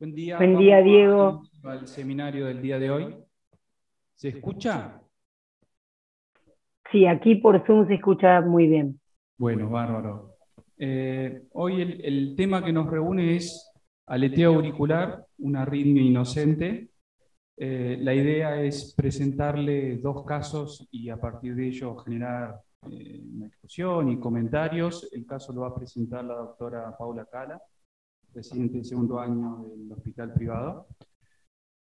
Buen día, Buen vamos día, Diego. al seminario del día de hoy. ¿Se escucha? Sí, aquí por Zoom se escucha muy bien. Bueno, bárbaro. Hoy el tema que nos reúne es aleteo auricular, una arritmia inocente. La idea es presentarle dos casos y a partir de ello generar una discusión y comentarios. El caso lo va a presentar la doctora Paula Cala, residente de segundo año del hospital privado.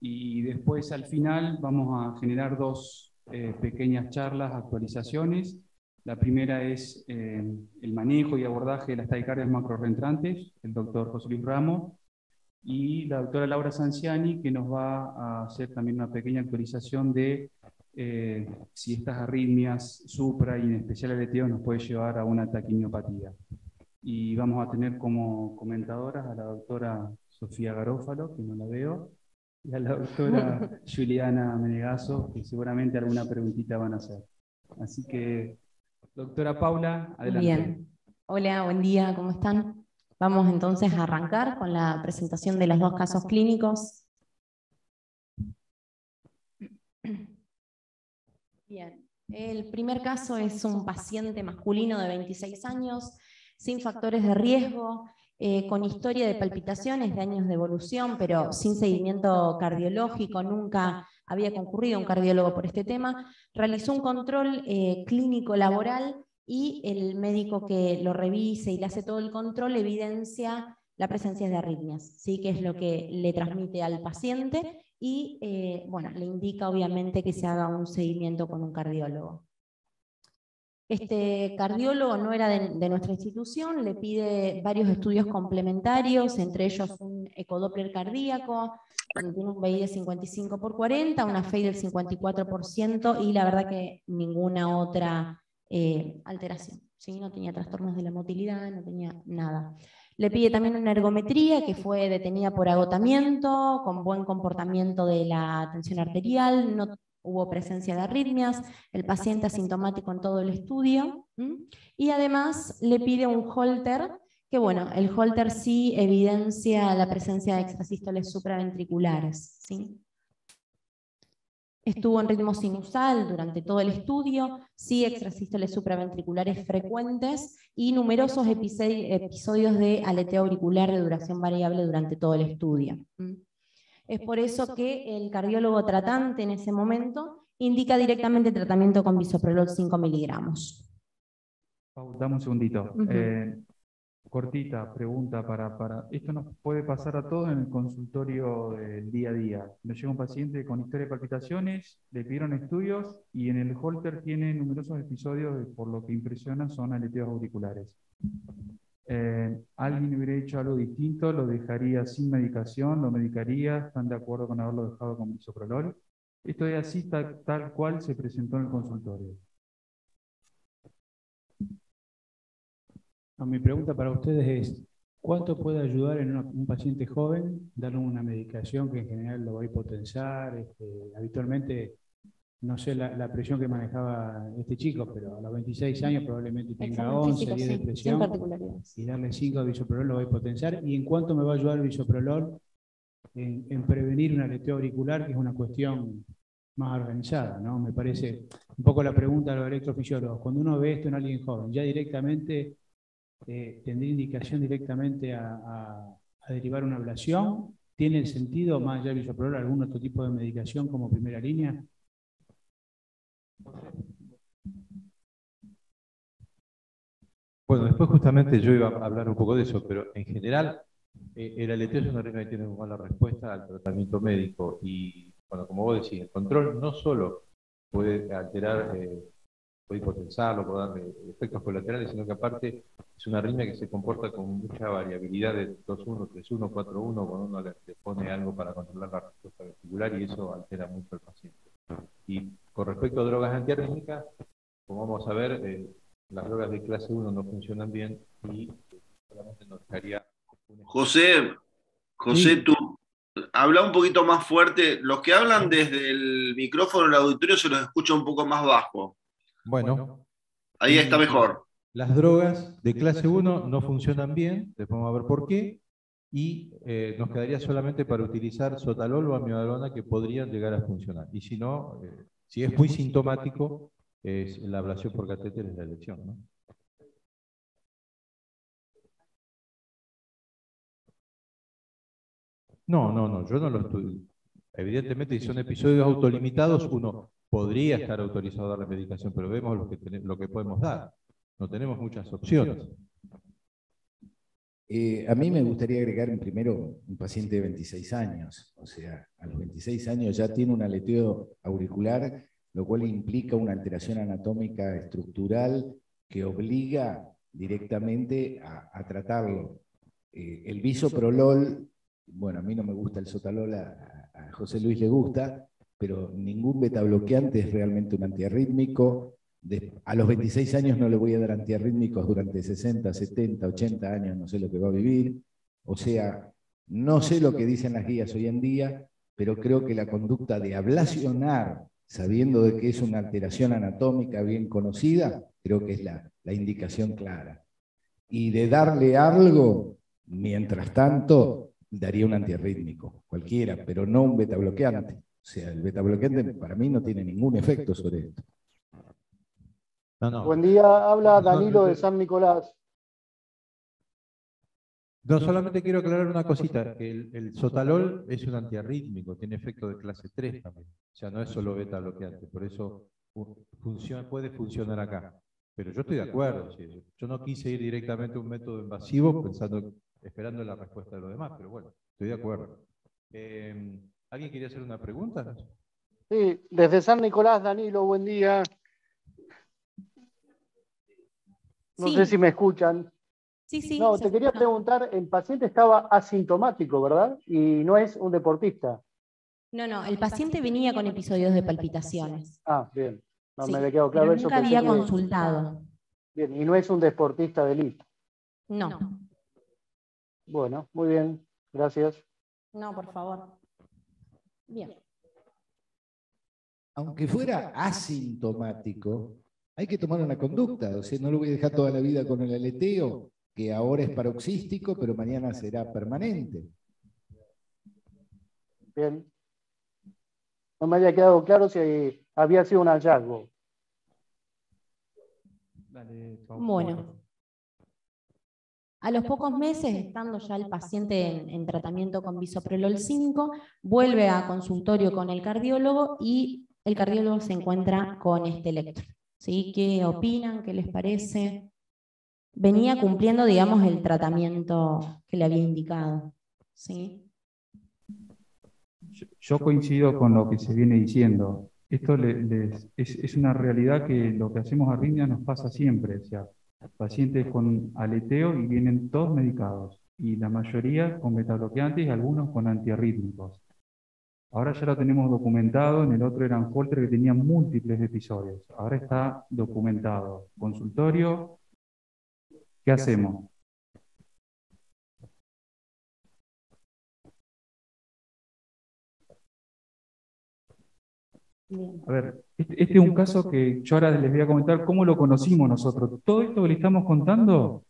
Y después al final vamos a generar dos pequeñas charlas, actualizaciones. La primera es el manejo y abordaje de las taquicardias macrorreentrantes, el doctor José Luis Ramos, y la doctora Laura Sanciani, que nos va a hacer también una pequeña actualización de si estas arritmias supra y en especial el aleteo nos puede llevar a una taquimiopatía. Y vamos a tener como comentadoras a la doctora Sofía Garófalo, que no la veo, y a la doctora Juliana Menegaso, que seguramente alguna preguntita van a hacer. Así que, doctora Paula, adelante. Bien. Hola, buen día, ¿cómo están? Vamos entonces a arrancar con la presentación de los dos casos clínicos. Bien. El primer caso es un paciente masculino de 26 años, sin factores de riesgo, con historia de palpitaciones, de años de evolución, pero sin seguimiento cardiológico, nunca había concurrido un cardiólogo por este tema. Realizó un control clínico laboral y el médico que lo revise y le hace todo el control evidencia la presencia de arritmias, ¿sí? Que es lo que le transmite al paciente y bueno, le indica obviamente que se haga un seguimiento con un cardiólogo. Este cardiólogo no era de nuestra institución, le pide varios estudios complementarios, entre ellos un ecodoppler cardíaco, donde tiene un BI de 55/40, una FEI del 54% y la verdad que ninguna otra alteración, ¿sí? No tenía trastornos de la motilidad, no tenía nada. Le pide también una ergometría que fue detenida por agotamiento, con buen comportamiento de la tensión arterial, no hubo presencia de arritmias, el paciente asintomático en todo el estudio, y además le pide un Holter, que bueno, el Holter sí evidencia la presencia de extrasístoles supraventriculares, ¿sí? Estuvo en ritmo sinusal durante todo el estudio, sí extrasístoles supraventriculares frecuentes y numerosos episodios de aleteo auricular de duración variable durante todo el estudio. Es por eso que el cardiólogo tratante en ese momento indica directamente tratamiento con bisoprolol 5 miligramos. Dame un segundito. Cortita pregunta para... Esto nos puede pasar a todos en el consultorio del día a día. Nos llega un paciente con historia de palpitaciones, le pidieron estudios y en el Holter tiene numerosos episodios, por lo que impresiona son aleteos auriculares. ¿Alguien hubiera hecho algo distinto? ¿Lo dejaría sin medicación? ¿Lo medicaría? ¿Están de acuerdo con haberlo dejado con bisoprolol? Esto es así tal cual se presentó en el consultorio. Mi pregunta para ustedes es, ¿cuánto puede ayudar en un paciente joven darle una medicación que en general lo va a hipotensar? Habitualmente, no sé la presión que manejaba este chico, pero a los 26 años probablemente tenga 11, 10 de presión, y darle 5 de bisoprolol lo va a hipotensar. ¿Y en cuánto me va a ayudar el bisoprolol en prevenir un aleteo auricular, que es una cuestión más organizada, ¿no? Me parece un poco la pregunta de los electrofisiólogos. Cuando uno ve esto en alguien joven, ya directamente... ¿tendría indicación directamente a derivar una ablación? ¿Tiene el sentido, más allá del bisoprolol, algún otro tipo de medicación como primera línea? Bueno, después justamente yo iba a hablar un poco de eso, pero en general el aleteo es una arritmia que tiene muy mala respuesta al tratamiento médico y, bueno, como vos decís, el control no solo puede alterar, puede hipotensarlo, puede darle efectos colaterales, sino que aparte es una arritmia que se comporta con mucha variabilidad de 2-1, 3-1, 4-1, cuando uno le pone algo para controlar la respuesta ventricular y eso altera mucho al paciente. Y con respecto a drogas antiarrítmicas, como vamos a ver, las drogas de clase 1 no funcionan bien y solamente nos dejaría... José, Sí. tú habla un poquito más fuerte. Los que hablan desde el micrófono del auditorio se los escucha un poco más bajo. Bueno, Ahí está mejor. las drogas de clase 1 no funcionan bien, después vamos a ver por qué, y nos quedaría solamente para utilizar sotalol o amiodarona que podrían llegar a funcionar. Y si no, si es muy sintomático, la ablación por catéter es la elección, ¿no? No, yo no lo estudio. Evidentemente, si son episodios autolimitados, uno podría estar autorizado a dar la medicación, pero vemos lo que podemos dar. No tenemos muchas opciones. A mí me gustaría agregar primero un paciente de 26 años. O sea, a los 26 años ya tiene un aleteo auricular, lo cual implica una alteración anatómica estructural que obliga directamente a tratarlo. El bisoprolol, bueno, a mí no me gusta el sotalol, a José Luis le gusta, pero ningún betabloqueante es realmente un antiarrítmico. A los 26 años no le voy a dar antiarrítmicos durante 60, 70, 80 años, no sé lo que va a vivir. O sea, no sé lo que dicen las guías hoy en día, pero creo que la conducta de ablacionar, sabiendo de que es una alteración anatómica bien conocida, creo que es la indicación clara. Y de darle algo, mientras tanto, daría un antiarrítmico, cualquiera, pero no un betabloqueante. O sea, el betabloqueante para mí no tiene ningún efecto sobre esto. No. Buen día, habla Danilo de San Nicolás. No, solamente quiero aclarar una cosita, que el sotalol es un antiarrítmico, tiene efecto de clase 3 también, o sea, no es solo beta bloqueante, por eso puede funcionar acá. Pero yo estoy de acuerdo, ¿sí? Yo no quise ir directamente a un método invasivo esperando la respuesta de los demás, pero bueno, estoy de acuerdo. ¿Alguien quería hacer una pregunta? Sí, desde San Nicolás, Danilo, buen día. No sé si me escuchan. Sí. No, te quería preguntar, el paciente estaba asintomático, ¿verdad? Y no es un deportista. No, el paciente venía con episodios de palpitaciones. Ah, bien. No Sí, me había quedado claro pero eso. nunca había consultado. Bien, y no es un deportista de elite. No. Bueno, muy bien. Gracias. No, por favor. Bien. Aunque fuera asintomático, hay que tomar una conducta. O sea, no lo voy a dejar toda la vida con el aleteo, que ahora es paroxístico, pero mañana será permanente. Bien. No me había quedado claro si había sido un hallazgo. Bueno. A los pocos meses, estando ya el paciente en tratamiento con bisoprolol 5, vuelve a consultorio con el cardiólogo y el cardiólogo se encuentra con este electro. ¿Sí? ¿Qué opinan? ¿Qué les parece? Venía cumpliendo, digamos, el tratamiento que le había indicado. ¿Sí? Yo coincido con lo que se viene diciendo. Esto es una realidad que lo que hacemos arritmia nos pasa siempre. O sea, pacientes con aleteo y vienen todos medicados. Y la mayoría con betabloqueantes y algunos con antiarrítmicos. Ahora ya lo tenemos documentado. En el otro eran Holter que tenían múltiples episodios. Ahora está documentado. Consultorio. ¿Qué hacemos? A ver, este es un caso que yo ahora les voy a comentar cómo lo conocimos nosotros. Todo esto que le estamos contando,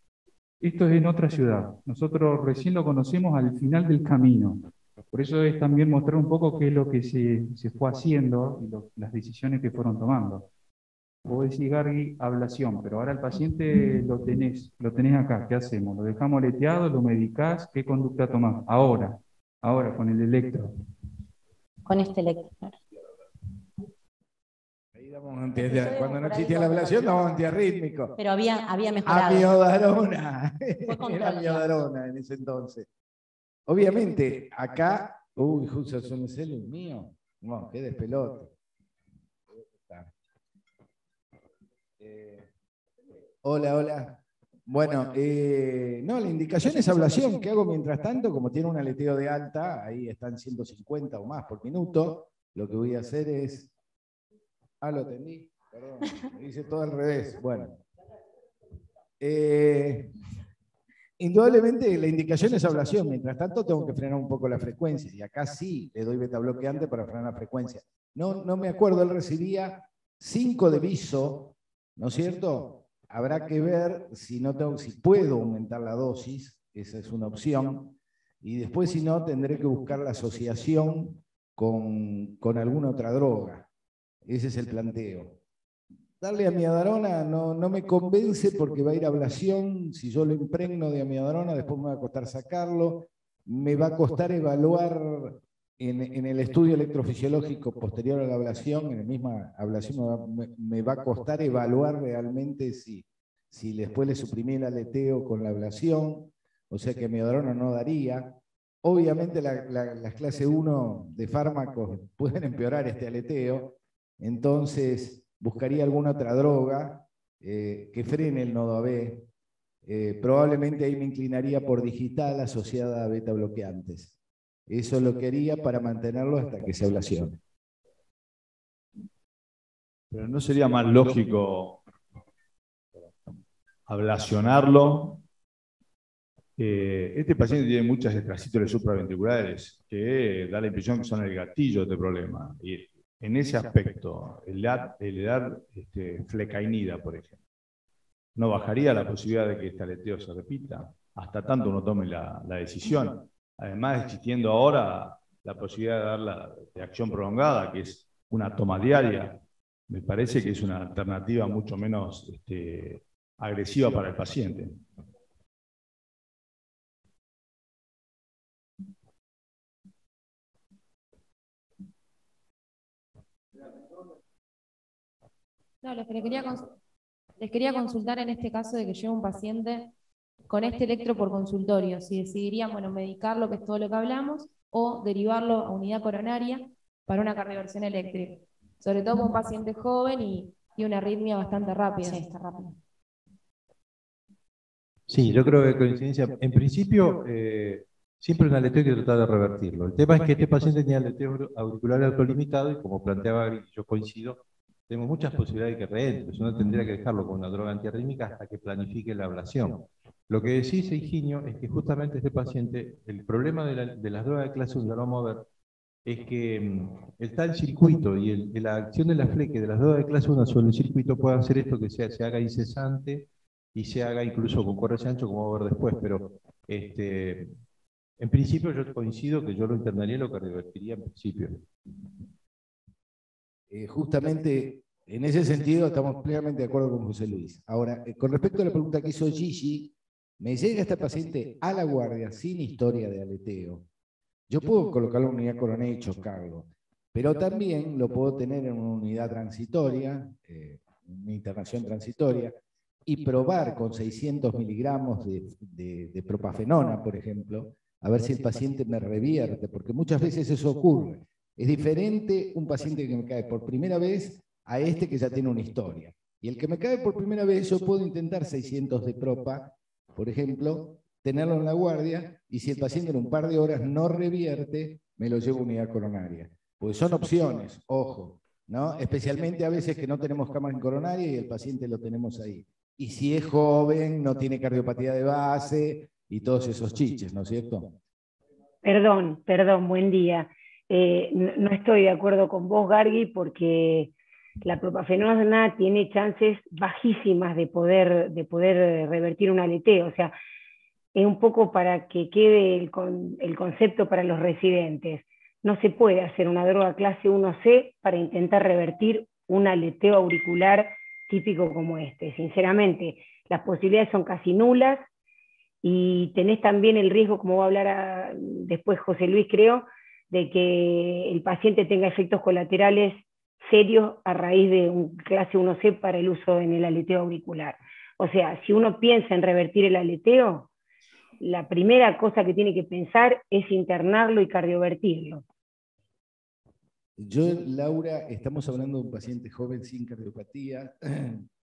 esto es en otra ciudad. Nosotros recién lo conocemos al final del camino. Por eso es también mostrar un poco qué es lo que se fue haciendo y las decisiones que fueron tomando. Vos decís, Gargi, ablación, pero ahora el paciente lo tenés acá. ¿Qué hacemos? ¿Lo dejamos aleteado? ¿Lo medicás? ¿Qué conducta tomás? Ahora, con el electro. Con este electro. Cuando no existía la ablación, no, antiarrítmico. Pero había mejorado. Amiodarona. Era amiodarona en ese entonces. Obviamente, acá, justo son los celos míos. No, qué despelote. Hola. Bueno, no, la indicación es ablación. ¿Qué hago mientras tanto? Como tiene un aleteo de alta, ahí están 150 o más por minuto, lo que voy a hacer es... lo atendí, perdón, me hice todo al revés. Bueno. Indudablemente la indicación es ablación, mientras tanto tengo que frenar un poco la frecuencia, y acá sí le doy betabloqueante para frenar la frecuencia. No me acuerdo, él recibía 5 de biso, ¿no es cierto? Habrá que ver si puedo aumentar la dosis, esa es una opción. y después si no tendré que buscar la asociación con alguna otra droga. Ese es el planteo. Darle amiadarona no me convence porque va a ir a ablación. Si yo lo impregno de amiadarona, después me va a costar sacarlo. Me va a costar evaluar en el estudio electrofisiológico posterior a la ablación, en la misma ablación me va a costar evaluar realmente si después le suprimí el aleteo con la ablación, o sea que amiadarona no daría. Obviamente las clase 1 de fármacos pueden empeorar este aleteo, entonces buscaría alguna otra droga que frene el nodo AB. Probablemente ahí me inclinaría por digital asociada a beta bloqueantes. Eso lo quería para mantenerlo hasta que se ablacione. Pero ¿no sería más lógico ablacionarlo? Este paciente tiene muchas extracítoles supraventriculares que da la impresión que son el gatillo de este problema. Y en ese aspecto, el dar flecainida, por ejemplo, ¿no bajaría la posibilidad de que este aleteo se repita hasta tanto uno tome la decisión? Además, existiendo ahora la posibilidad de dar la de acción prolongada, que es una toma diaria, me parece que es una alternativa mucho menos agresiva para el paciente. No, les quería consultar en este caso de que lleva un paciente con este electro por consultorio, si decidirían, bueno, medicarlo, que es todo lo que hablamos, o derivarlo a unidad coronaria para una cardioversión eléctrica. Sobre todo con un paciente joven y una arritmia bastante rápida. Sí, está rápida. Sí, yo creo que coincidencia. En principio, siempre un aleteo hay que tratar de revertirlo. El tema es que este paciente tenía aleteo auricular autolimitado y como planteaba, yo coincido, tenemos muchas posibilidades de que reente. Uno tendría que dejarlo con una droga antiarrítmica hasta que planifique la ablación. Lo que decís, Higinio, es que justamente este paciente, el problema de las drogas de clase 1, ya lo vamos a ver, es que el tal circuito y la acción de la fleque de las drogas de clase 1 sobre el circuito puede hacer esto que se haga incesante y se haga incluso con correce ancho, como vamos a ver después, pero en principio yo coincido que yo lo internaría y lo cardiovertiría en principio. Justamente en ese sentido estamos plenamente de acuerdo con José Luis. Ahora, con respecto a la pregunta que hizo Gigi, me llega este paciente a la guardia sin historia de aleteo. Yo puedo colocarlo en una unidad coronaria y chocarlo, pero también lo puedo tener en una unidad transitoria, una internación transitoria, y probar con 600 miligramos de propafenona, por ejemplo, a ver si el paciente me revierte, porque muchas veces eso ocurre. Es diferente un paciente que me cae por primera vez a este que ya tiene una historia. Y el que me cae por primera vez, yo puedo intentar 600 de propa, por ejemplo, tenerlo en la guardia, y si el paciente en un par de horas no revierte, me lo llevo a unidad coronaria. Pues son opciones, ojo, ¿no? Especialmente a veces que no tenemos cama en coronaria y el paciente lo tenemos ahí. Y si es joven, no tiene cardiopatía de base y todos esos chiches, ¿no es cierto? Perdón, buen día. No estoy de acuerdo con vos, Gargui, porque la propafenona tiene chances bajísimas de poder revertir un aleteo. O sea, es un poco para que quede el concepto para los residentes. No se puede hacer una droga clase 1C para intentar revertir un aleteo auricular típico como este. Sinceramente, las posibilidades son casi nulas y tenés también el riesgo, como va a hablar después José Luis, creo, de que el paciente tenga efectos colaterales serios a raíz de un clase 1C para el uso en el aleteo auricular. O sea, si uno piensa en revertir el aleteo, la primera cosa que tiene que pensar es internarlo y cardiovertirlo. Yo, Laura, estamos hablando de un paciente joven sin cardiopatía.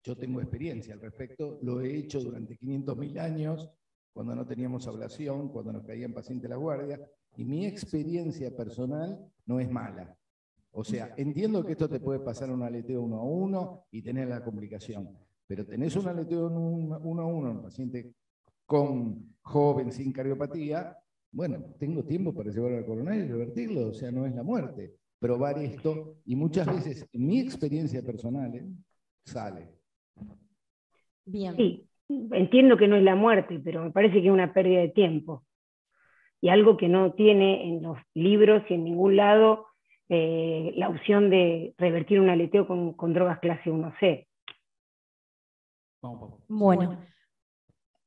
Yo tengo experiencia al respecto, lo he hecho durante 500.000 años, cuando no teníamos ablación, cuando nos caían pacientes a la guardia, y mi experiencia personal no es mala. O sea, entiendo que esto te puede pasar un aleteo 1 a 1 y tener la complicación, pero tenés un aleteo 1 a 1 en un paciente joven sin cardiopatía, bueno, tengo tiempo para llevarlo al coronario y revertirlo, o sea, no es la muerte. Probar esto, y muchas veces, en mi experiencia personal, sale. Bien. Sí, entiendo que no es la muerte, pero me parece que es una pérdida de tiempo. y algo que no tiene en los libros y en ningún lado la opción de revertir un aleteo con drogas clase 1C. Bueno,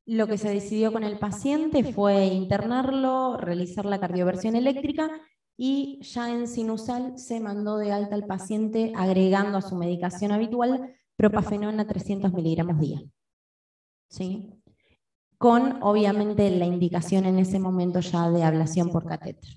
lo que se decidió con el paciente fue internarlo, realizar la cardioversión eléctrica y ya en sinusal se mandó de alta al paciente agregando a su medicación habitual propafenona 300 miligramos día. ¿Sí? Con, obviamente, la indicación en ese momento ya de ablación por catéter.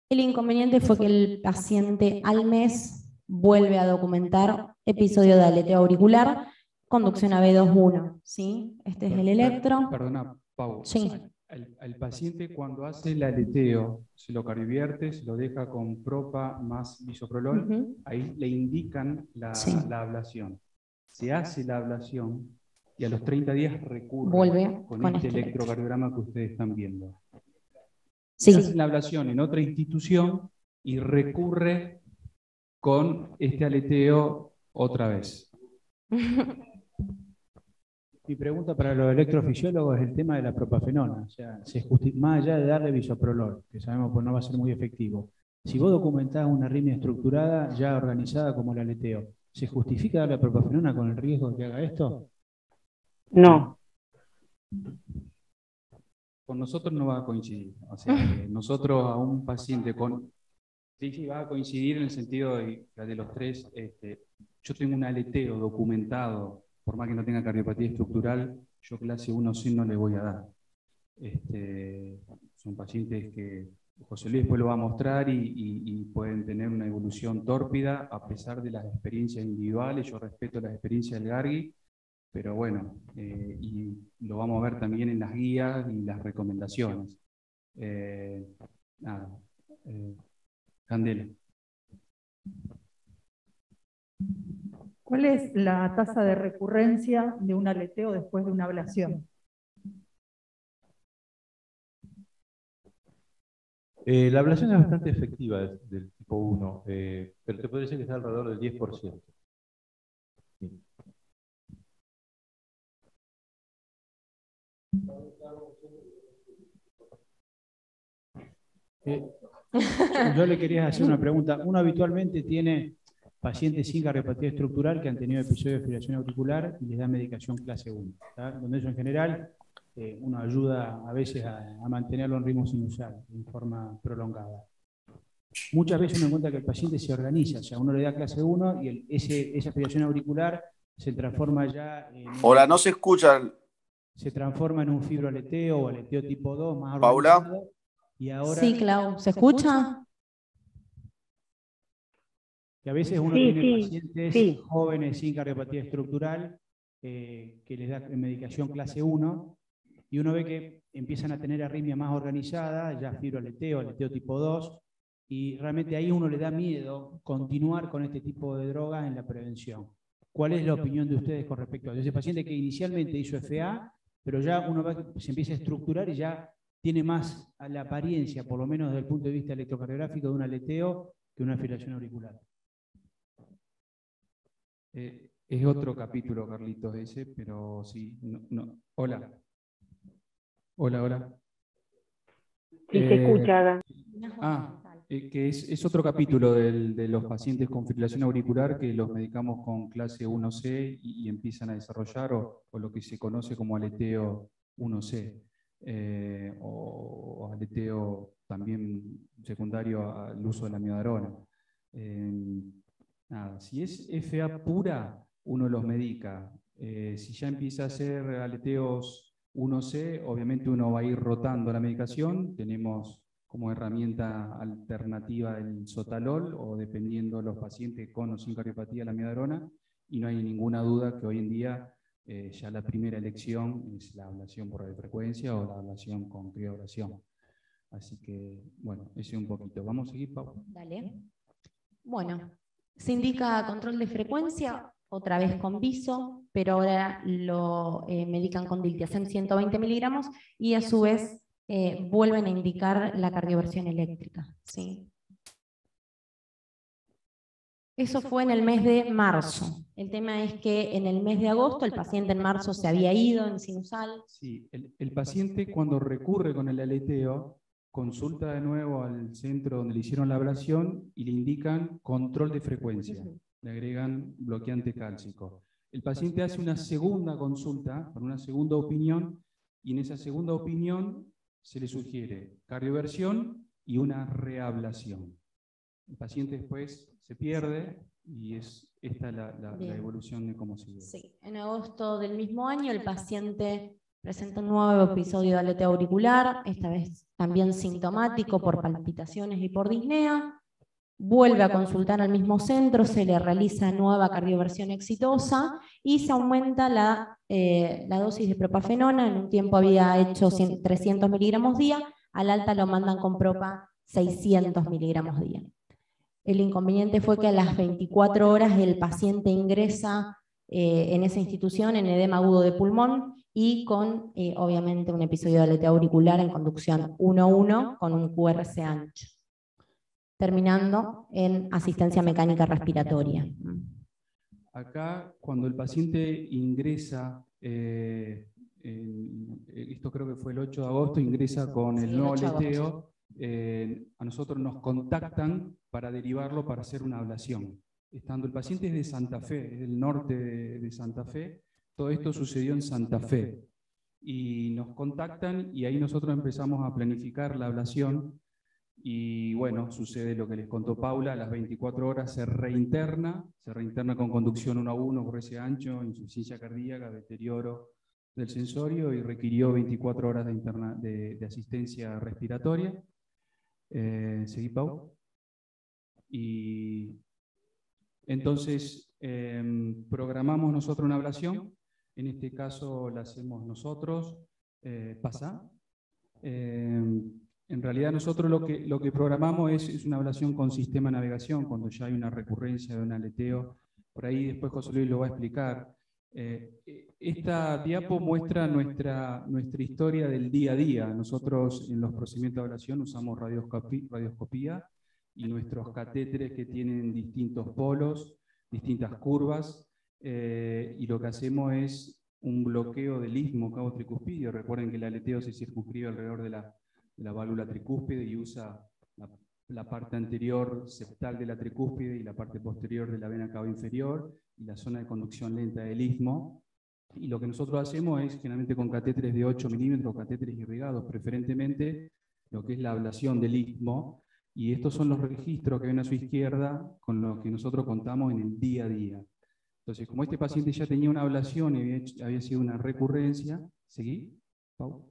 El inconveniente fue que el paciente al mes vuelve a documentar episodio de aleteo auricular, conducción AB2-1. ¿Sí? Este es el electro. Perdona, Pau. Sí. Al paciente cuando hace el aleteo, se lo cardiovierte, se lo deja con propa más bisoprolol, ahí le indican la ablación. Se hace la ablación y a los 30 días recurre con este electrocardiograma que ustedes están viendo. Se hace la ablación en otra institución y recurre con este aleteo otra vez. Mi pregunta para los electrofisiólogos es el tema de la propafenona. O sea, más allá de darle bisoprolol, que sabemos que no va a ser muy efectivo, si vos documentás una arritmia estructurada ya organizada como el aleteo, ¿se justifica dar la propafenona con el riesgo de que haga esto? No. Con nosotros no va a coincidir. O sea, nosotros a un paciente con... Sí, va a coincidir en el sentido de los tres. Yo tengo un aleteo documentado, por más que no tenga cardiopatía estructural, yo clase 1C no le voy a dar. Son pacientes que José Luis después lo va a mostrar y pueden tener una evolución tórpida a pesar de las experiencias individuales. Yo respeto las experiencias del Gargui, pero bueno, y lo vamos a ver también en las guías y las recomendaciones. Candela. ¿Cuál es la tasa de recurrencia de un aleteo después de una ablación? La ablación es bastante efectiva del tipo 1, pero te puede decir que está alrededor del 10%. Sí. Yo le quería hacer una pregunta. Uno habitualmente tiene pacientes sin cardiopatía estructural que han tenido episodios de fibrilación auricular y les da medicación clase 1, ¿tá? Donde eso en general uno ayuda a veces a mantenerlo en ritmo sinusal en forma prolongada. Muchas veces uno encuentra que el paciente se organiza, o sea, uno le da clase 1 y esa fibrilación auricular se transforma ya en... Hola, no se escuchan. Se transforma en un fibroaleteo o aleteo tipo 2 más Paula. organizado. Y ahora, Sí, Clau, ¿se escucha? Que a veces uno tiene pacientes jóvenes sin cardiopatía estructural que les da medicación clase 1 y uno ve que empiezan a tener arritmia más organizada, ya fibroaleteo, aleteo tipo 2, y realmente ahí uno le da miedo continuar con este tipo de drogas en la prevención. ¿Cuál es la opinión de ustedes con respecto a ese paciente que inicialmente hizo FA, pero ya uno se empieza a estructurar y ya tiene más a la apariencia, por lo menos desde el punto de vista electrocardiográfico, de un aleteo que una fibrilación auricular? Es otro capítulo, Carlitos, ese, pero sí. No. Hola. Hola. Sí, se escucha. Que es otro capítulo de los pacientes con fibrilación auricular que los medicamos con clase 1C y empiezan a desarrollar o lo que se conoce como aleteo 1C. O aleteo también secundario al uso de la miodarona. Si es FA pura, uno los medica. Si ya empieza a hacer aleteos 1C, obviamente uno va a ir rotando la medicación. Tenemos como herramienta alternativa el sotalol o dependiendo de los pacientes con o sin cardiopatía la miodarona, y no hay ninguna duda que hoy en día ya la primera elección es la ablación por radiofrecuencia o la ablación con crioablación. Así que, bueno, ese un poquito. ¿Vamos a seguir, Pau? Dale. Bueno, se indica control de frecuencia, otra vez con viso, pero ahora lo medican con diltiazem 120 miligramos y a su vez vuelven a indicar la cardioversión eléctrica. ¿Sí? Eso fue en el mes de marzo. El tema es que en el mes de agosto el paciente en marzo se había ido en sinusal. Sí, el paciente cuando recurre con el aleteo consulta de nuevo al centro donde le hicieron la ablación y le indican control de frecuencia. Le agregan bloqueante cálcico. El paciente hace una segunda consulta con una segunda opinión y en esa segunda opinión se le sugiere cardioversión y una reablación. El paciente después se pierde y es esta la evolución de cómo sigue. Sí, en agosto del mismo año el paciente presenta un nuevo episodio de aleteo auricular, esta vez también sintomático por palpitaciones y por disnea. Vuelve a consultar al mismo centro, se le realiza nueva cardioversión exitosa y se aumenta la dosis de propafenona. En un tiempo había hecho 300 miligramos día, al alta lo mandan con propa 600 miligramos día. El inconveniente fue que a las 24 horas el paciente ingresa en esa institución en edema agudo de pulmón y con, obviamente, un episodio de aleteo auricular en conducción 1-1 con un QRS ancho, terminando en asistencia mecánica respiratoria. Acá, cuando el paciente ingresa, esto creo que fue el 8 de agosto, ingresa con el nuevo aleteo, a nosotros nos contactan para derivarlo para hacer una ablación. Estando el paciente es de Santa Fe, es del norte de Santa Fe, todo esto sucedió en Santa Fe. Y nos contactan y ahí nosotros empezamos a planificar la ablación. Y bueno, sucede lo que les contó Paula, a las 24 horas se reinterna con conducción 1-1, QRS ancho, insuficiencia cardíaca, deterioro del sensorio y requirió 24 horas de asistencia respiratoria. Seguí, Pau. Y entonces programamos nosotros una ablación, en este caso la hacemos nosotros, pasa. En realidad nosotros lo que programamos es una ablación con sistema de navegación, cuando ya hay una recurrencia de un aleteo. Por ahí después José Luis lo va a explicar. Esta diapo muestra nuestra historia del día a día. Nosotros en los procedimientos de ablación usamos radioscopía y nuestros catéteres que tienen distintos polos, distintas curvas, y lo que hacemos es un bloqueo del istmo cabo-tricuspidio. Recuerden que el aleteo se circunscribe alrededor de la válvula tricúspide y usa la parte anterior septal de la tricúspide y la parte posterior de la vena cava inferior y la zona de conducción lenta del istmo. Y lo que nosotros hacemos es, generalmente con catéteres de 8 milímetros, catéteres irrigados, preferentemente lo que es la ablación del istmo, y estos son los registros que ven a su izquierda con los que nosotros contamos en el día a día. Entonces, como este paciente ya tenía una ablación y había sido una recurrencia, ¿seguí, Pau?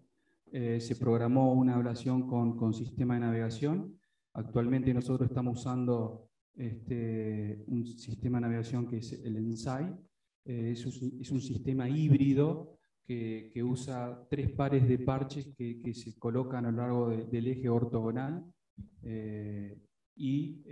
Se programó una ablación con sistema de navegación. Actualmente nosotros estamos usando un sistema de navegación que es el ENSAI. Es un sistema híbrido que usa 3 pares de parches que se colocan a lo largo del eje ortogonal y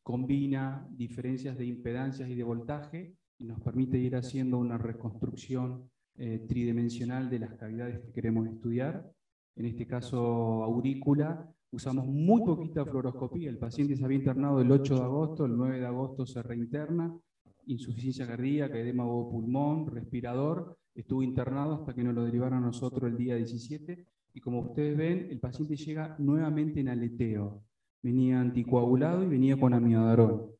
combina diferencias de impedancias y de voltaje y nos permite ir haciendo una reconstrucción tridimensional de las cavidades que queremos estudiar. En este caso, aurícula, usamos muy poquita fluoroscopía. El paciente se había internado el 8 de agosto, el 9 de agosto se reinterna, insuficiencia cardíaca, edema de pulmón, respirador, estuvo internado hasta que nos lo derivaron a nosotros el día 17, y como ustedes ven, el paciente llega nuevamente en aleteo. Venía anticoagulado y venía con amiodarón.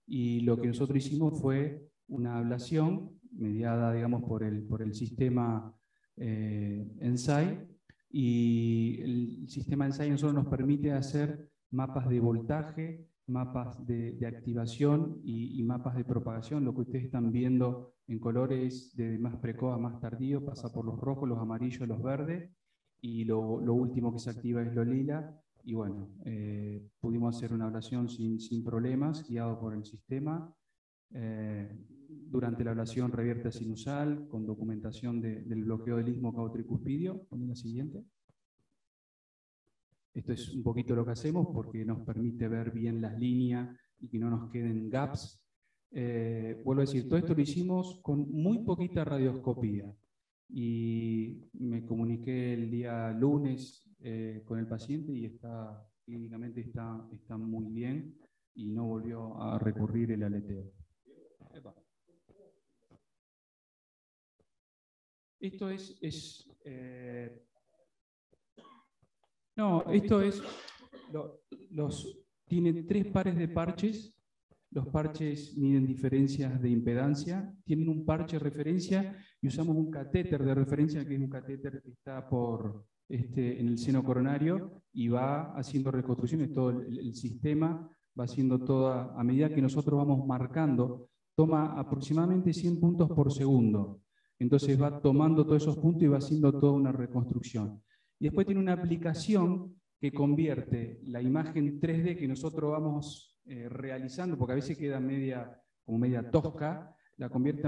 Y lo que nosotros hicimos fue una ablación mediada, digamos, por el sistema ENSAI, y el sistema ENSAI nosotros nos permite hacer mapas de voltaje, mapas de activación y mapas de propagación. Lo que ustedes están viendo en colores de más precoz a más tardío, pasa por los rojos, los amarillos, los verdes, y lo último que se activa es lo lila. Y bueno, pudimos hacer una ablación sin problemas, guiado por el sistema. Durante la ablación revierte sinusal, con documentación del bloqueo del istmo cabo-tricuspidio. Ponme la siguiente. Esto es un poquito lo que hacemos porque nos permite ver bien las líneas y que no nos queden gaps. Vuelvo a decir, todo esto lo hicimos con muy poquita radioscopía. Y me comuniqué el día lunes con el paciente y clínicamente está muy bien. y no volvió a recurrir el aleteo. Esto tiene 3 pares de parches. Los parches miden diferencias de impedancia, tienen un parche de referencia y usamos un catéter de referencia, que es un catéter que está en el seno coronario y va haciendo reconstrucciones. Todo el sistema va haciendo toda, a medida que nosotros vamos marcando, toma aproximadamente 100 puntos por segundo. Entonces va tomando todos esos puntos y va haciendo toda una reconstrucción. Y después tiene una aplicación que convierte la imagen 3D que nosotros vamos realizando, porque a veces queda como media tosca, la convierte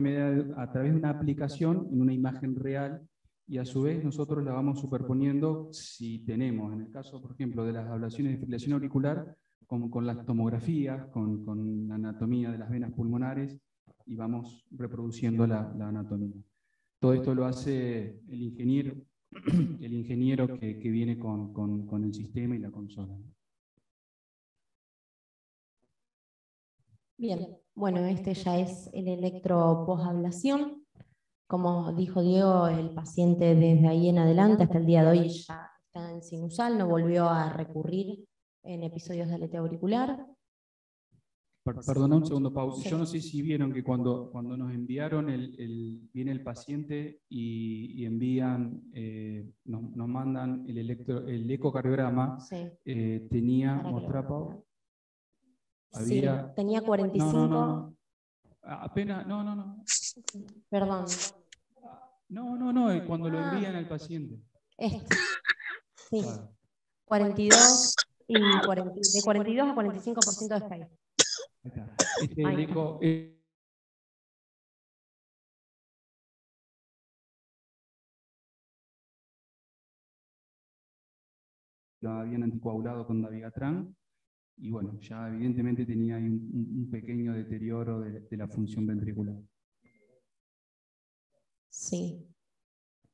a través de una aplicación en una imagen real, y a su vez nosotros la vamos superponiendo si tenemos, en el caso, por ejemplo, de las ablaciones de fibrilación auricular, con las tomografías, con la anatomía de las venas pulmonares, y vamos reproduciendo la anatomía. Todo esto lo hace el ingeniero que viene con el sistema y la consola. Bien, bueno, este ya es el electro posablación. Como dijo Diego, el paciente desde ahí en adelante hasta el día de hoy ya está en sinusal, no volvió a recurrir en episodios de aleteo auricular. Perdona un segundo, Pau. Sí. Yo no sé si vieron que cuando nos enviaron, viene el paciente y envían, nos mandan el ecocardiograma. Sí. Tenía, mostrar, Pau. Había, sí, tenía 45. No. Apenas, no. Perdón. No, cuando lo envían al paciente. Sí. Claro. 42 y de 42 a 45% de FACE. El eco, lo habían anticoagulado con dabigatran, y bueno, ya evidentemente tenía ahí un pequeño deterioro de la función ventricular. Sí.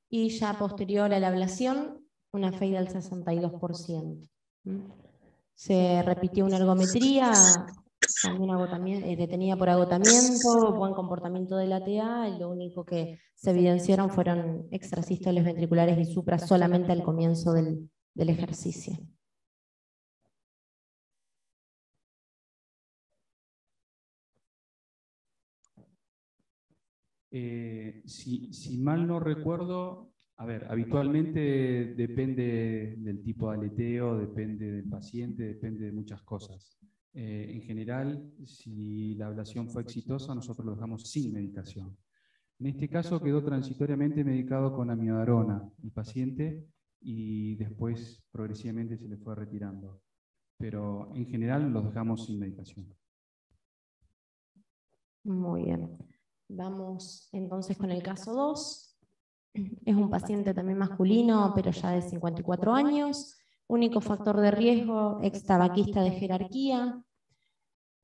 Y ya posterior a la ablación, una FACE del 62%. Se repitió una ergometría, también detenida por agotamiento, buen comportamiento de la TA, y lo único que se evidenciaron fueron extrasístoles ventriculares y supra solamente al comienzo del ejercicio. Si mal no recuerdo, a ver, habitualmente depende del tipo de aleteo, depende del paciente, depende de muchas cosas. En general, si la ablación fue exitosa, nosotros lo dejamos sin medicación. En este caso quedó transitoriamente medicado con amiodarona el paciente, y después progresivamente se le fue retirando. Pero en general los dejamos sin medicación. Muy bien. Vamos entonces con el caso 2. Es un paciente también masculino, pero ya de 54 años. Único factor de riesgo, extabaquista de jerarquía.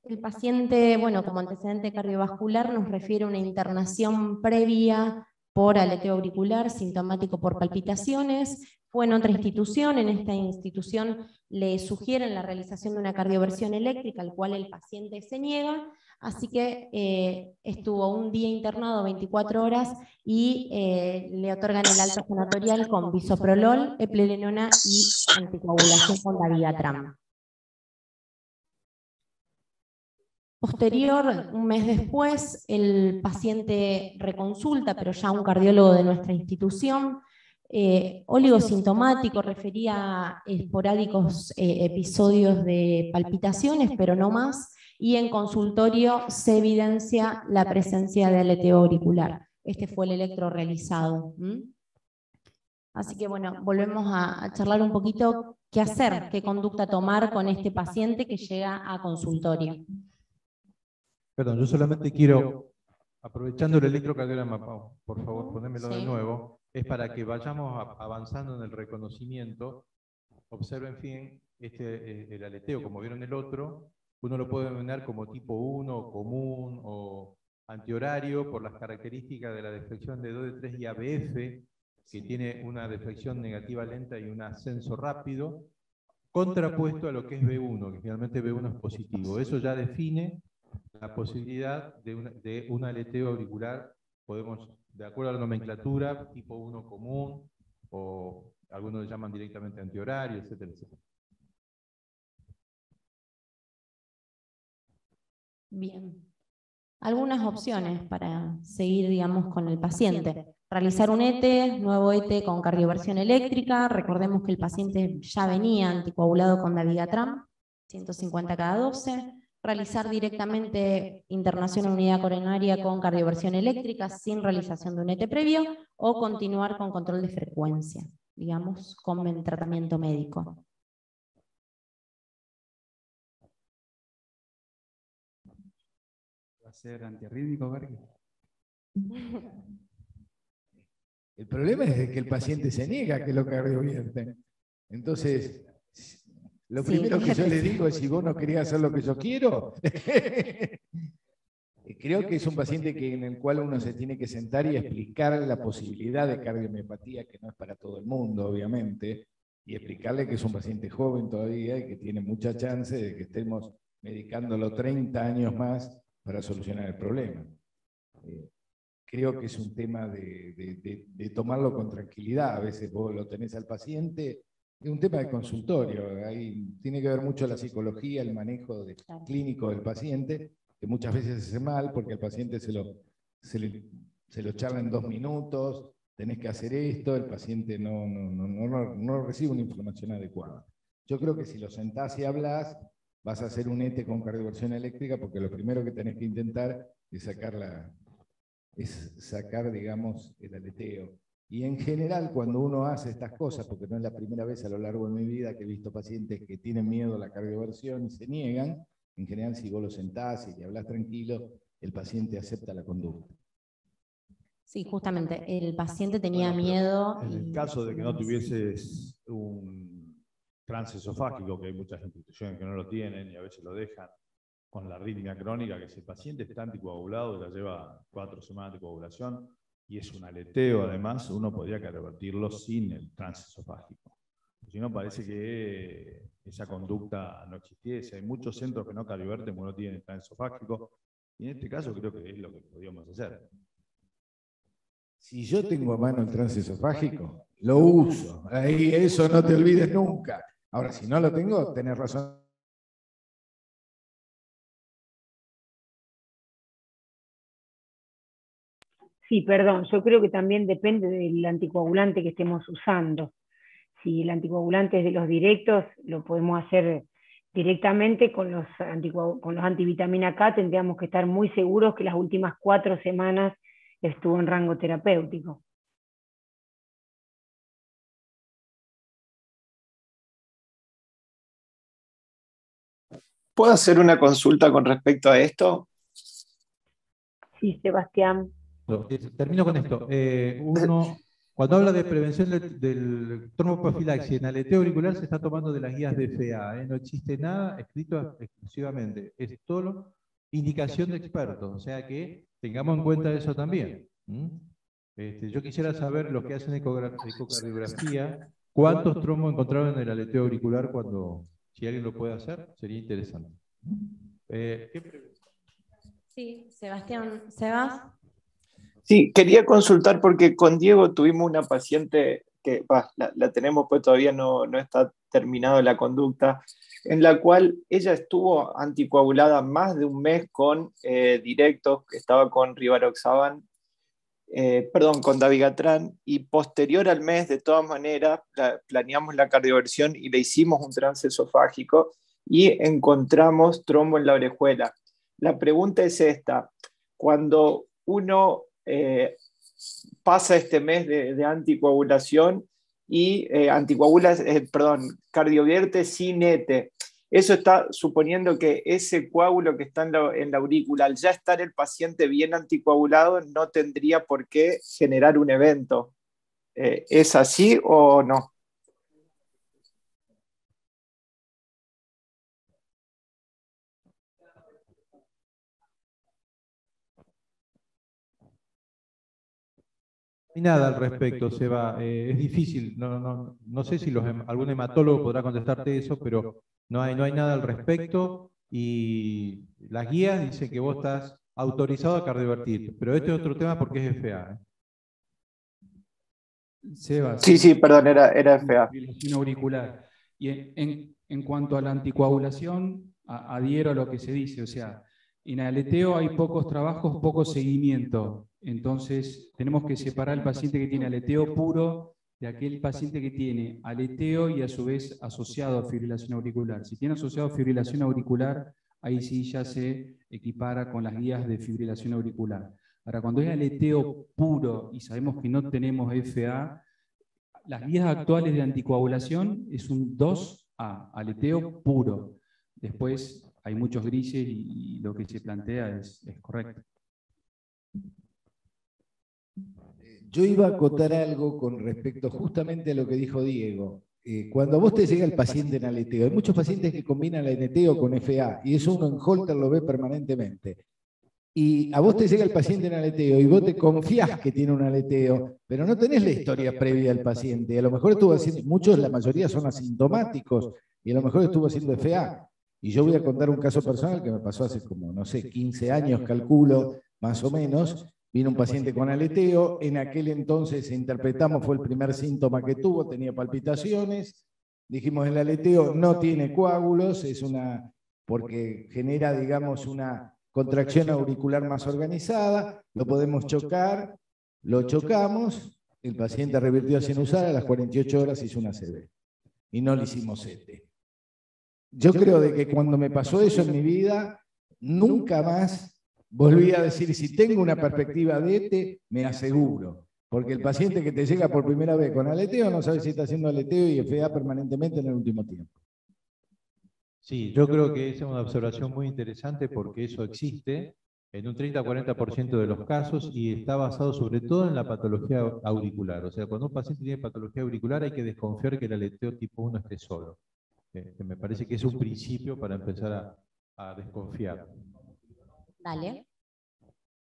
El paciente, bueno, como antecedente cardiovascular, nos refiere a una internación previa por aleteo auricular, sintomático por palpitaciones. Fue en otra institución. En esta institución le sugieren la realización de una cardioversión eléctrica, al cual el paciente se niega. Así que estuvo un día internado, 24 horas, y le otorgan el alta sanatorial con bisoprolol, eplerenona y anticoagulación con dabigatran. Posterior, un mes después, el paciente reconsulta, pero ya un cardiólogo de nuestra institución, oligosintomático, refería a esporádicos episodios de palpitaciones, pero no más, y en consultorio se evidencia la presencia de aleteo auricular. Este fue el electro realizado. Así que bueno, volvemos a charlar un poquito qué hacer, qué conducta tomar con este paciente que llega a consultorio. Perdón, yo solamente quiero, aprovechando el electrocardiograma, Pau, por favor, ponémelo de nuevo, es para que vayamos avanzando en el reconocimiento. Observen bien el aleteo, como vieron el otro, uno lo puede denominar como tipo 1, común o antihorario, por las características de la deflexión de 2 de 3 y ABF, que tiene una deflexión negativa lenta y un ascenso rápido. contrapuesto a lo que es B1, que finalmente B1 es positivo. Eso ya define la posibilidad de un aleteo auricular, podemos, de acuerdo a la nomenclatura, tipo 1 común, o algunos le llaman directamente antihorario, etcétera, etcétera. Bien. Algunas opciones para seguir, digamos, con el paciente. Realizar un ET, nuevo ET con cardioversión eléctrica. Recordemos que el paciente ya venía anticoagulado con dabigatran, 150 cada 12. Realizar directamente internación a unidad coronaria con cardioversión eléctrica sin realización de un ET previo, o continuar con control de frecuencia, digamos, con el tratamiento médico. ¿Va a ser antiarrítmico, Gargi? El problema es que el paciente se niega a que lo cardiovierten. Entonces, lo primero que yo le digo es, si vos no querías hacer lo que yo quiero, creo que es un paciente en el cual uno se tiene que sentar y explicar la posibilidad de cardiomiopatía, que no es para todo el mundo, obviamente, y explicarle que es un paciente joven todavía y que tiene mucha chance de que estemos medicándolo 30 años más para solucionar el problema. Creo que es un tema de tomarlo con tranquilidad. A veces vos lo tenés al paciente, es un tema de consultorio. Ahí tiene que ver mucho la psicología, el manejo clínico del paciente, que muchas veces se hace mal porque al paciente se lo charla en 2 minutos, tenés que hacer esto, el paciente no recibe una información adecuada. Yo creo que si lo sentás y hablas, vas a hacer un ET con cardioversión eléctrica, porque lo primero que tenés que intentar es sacar, digamos, el aleteo. Y en general, cuando uno hace estas cosas, porque no es la primera vez a lo largo de mi vida que he visto pacientes que tienen miedo a la cardioversión y se niegan, en general, si vos lo sentás y le hablas tranquilo, el paciente acepta la conducta. Sí, justamente, el paciente tenía miedo. En el caso de que no tuvieses un transesofágico, que hay muchas instituciones que no lo tienen y a veces lo dejan, con la arritmia crónica, que si el paciente está anticoagulado, ya lleva 4 semanas de coagulación y es un aleteo, además, uno podría revertirlo sin el transesofágico. Si no, parece que esa conducta no existiese. Hay muchos centros que no cardioverten porque no tienen transesofágico, y en este caso creo que es lo que podríamos hacer. Si yo tengo a mano el transesofágico, lo uso. Ahí eso no te olvides nunca. Ahora, si no lo tengo, tenés razón. Sí, perdón, yo creo que también depende del anticoagulante que estemos usando. Si el anticoagulante es de los directos, lo podemos hacer directamente con los antivitamina K. Tendríamos que estar muy seguros que las últimas 4 semanas estuvo en rango terapéutico. ¿Puedo hacer una consulta con respecto a esto? Sí, Sebastián. Termino con esto. Cuando habla de prevención del tromboprofilaxis en aleteo auricular, se está tomando de las guías de FA. No existe nada escrito exclusivamente. Es todo indicación de expertos. O sea que tengamos en cuenta eso también. Yo quisiera saber, los que hacen ecocardiografía, cuántos trombos encontraron en el aleteo auricular cuando, si alguien lo puede hacer, sería interesante. Sí, Sebastián, ¿Sebas? Sí, quería consultar porque con Diego tuvimos una paciente que la tenemos, pues todavía no está terminada la conducta, en la cual ella estuvo anticoagulada más de un mes con directos, que estaba con rivaroxaban, con dabigatran, y posterior al mes, de todas maneras, planeamos la cardioversión y le hicimos un transesofágico y encontramos trombo en la orejuela. La pregunta es esta: cuando uno pasa este mes de anticoagulación y cardiovierte sin ET, eso está suponiendo que ese coágulo que está en la aurícula, al ya estar el paciente bien anticoagulado, no tendría por qué generar un evento. ¿Es así o no? hay nada al respecto, Seba. Es difícil. No sé si algún hematólogo podrá contestarte eso, pero no hay nada al respecto. Y las guías dicen que vos estás autorizado a cardiovertir. Pero este es otro tema porque es FA. Seba, Sí, perdón, era FA. Fibrilación auricular. Y en cuanto a la anticoagulación, adhiero a lo que se dice. O sea, en aleteo hay pocos trabajos, poco seguimiento. Entonces, tenemos que separar al paciente que tiene aleteo puro de aquel paciente que tiene aleteo y a su vez asociado a fibrilación auricular. Si tiene asociado a fibrilación auricular, ahí sí ya se equipara con las guías de fibrilación auricular. Ahora, cuando es aleteo puro y sabemos que no tenemos FA, las guías actuales de anticoagulación es un 2A, aleteo puro. Después hay muchos grises y lo que se plantea es correcto. Yo iba a acotar algo con respecto justamente a lo que dijo Diego. Cuando a vos te llega el paciente en aleteo, hay muchos pacientes que combinan el aleteo con FA y eso uno en Holter lo ve permanentemente. Y a vos te llega el paciente en aleteo y vos te confiás que tiene un aleteo, pero no tenés la historia previa del paciente. A lo mejor estuvo haciendo, la mayoría son asintomáticos y a lo mejor estuvo haciendo FA. Y yo voy a contar un caso personal que me pasó hace como, no sé, 15 años, calculo, más o menos. Vino un paciente con aleteo, en aquel entonces interpretamos, fue el primer síntoma que tuvo, tenía palpitaciones, dijimos el aleteo no tiene coágulos, porque genera, digamos, una contracción auricular más organizada, lo podemos chocar, lo chocamos, el paciente revirtió a sinusal, a las 48 horas hizo una ACV y no le hicimos CT. Yo creo de que cuando me pasó eso en mi vida, nunca más volví a decir, si tengo una perspectiva de ETE, me aseguro. Porque el paciente que te llega por primera vez con aleteo no sabe si está haciendo aleteo y FA permanentemente en el último tiempo. Sí, yo creo que esa es una observación muy interesante porque eso existe en un 30-40% de los casos y está basado sobre todo en la patología auricular. O sea, cuando un paciente tiene patología auricular hay que desconfiar que el aleteo tipo 1 esté solo. Me parece que es un principio para empezar a desconfiar. Dale.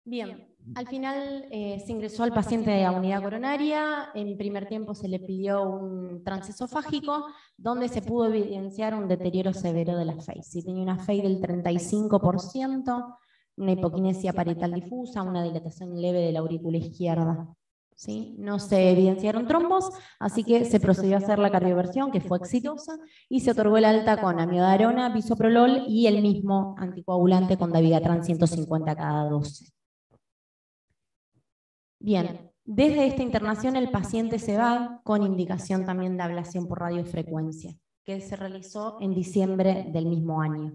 Bien, al final se ingresó al paciente a unidad coronaria. En primer tiempo se le pidió un transesofágico, donde se pudo evidenciar un deterioro severo de la FEI. Si tenía una FEI del 35%, una hipoquinesia parietal difusa, una dilatación leve de la aurícula izquierda. ¿Sí? No se evidenciaron trombos, así que se procedió a hacer la cardioversión, que fue exitosa, y se otorgó el alta con amiodarona, bisoprolol y el mismo anticoagulante con dabigatran 150 cada 12. Bien, desde esta internación el paciente se va con indicación también de ablación por radiofrecuencia, que se realizó en diciembre del mismo año.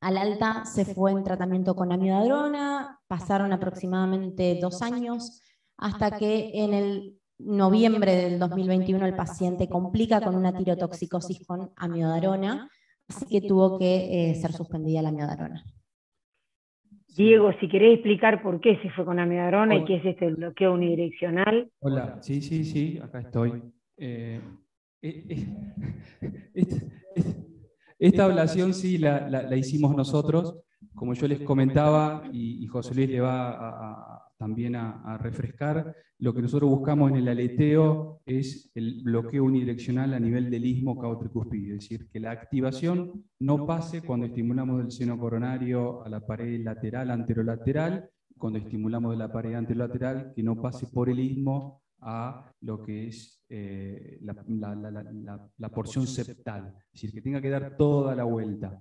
Al alta se fue en tratamiento con amiodarona, pasaron aproximadamente 2 años, hasta que en el noviembre del 2021 el paciente complica con una tirotoxicosis con amiodarona, así que tuvo que ser suspendida la amiodarona. Diego, si querés explicar por qué se fue con amiodarona y qué es este bloqueo unidireccional. Hola, sí, acá estoy. Esta ablación sí la hicimos nosotros, como yo les comentaba, y José Luis le va también a refrescar. Lo que nosotros buscamos en el aleteo es el bloqueo unidireccional a nivel del istmo caotricúspide, es decir, que la activación no pase cuando estimulamos del seno coronario a la pared lateral, anterolateral, cuando estimulamos de la pared anterolateral, que no pase por el istmo a lo que es la porción septal, es decir, que tenga que dar toda la vuelta.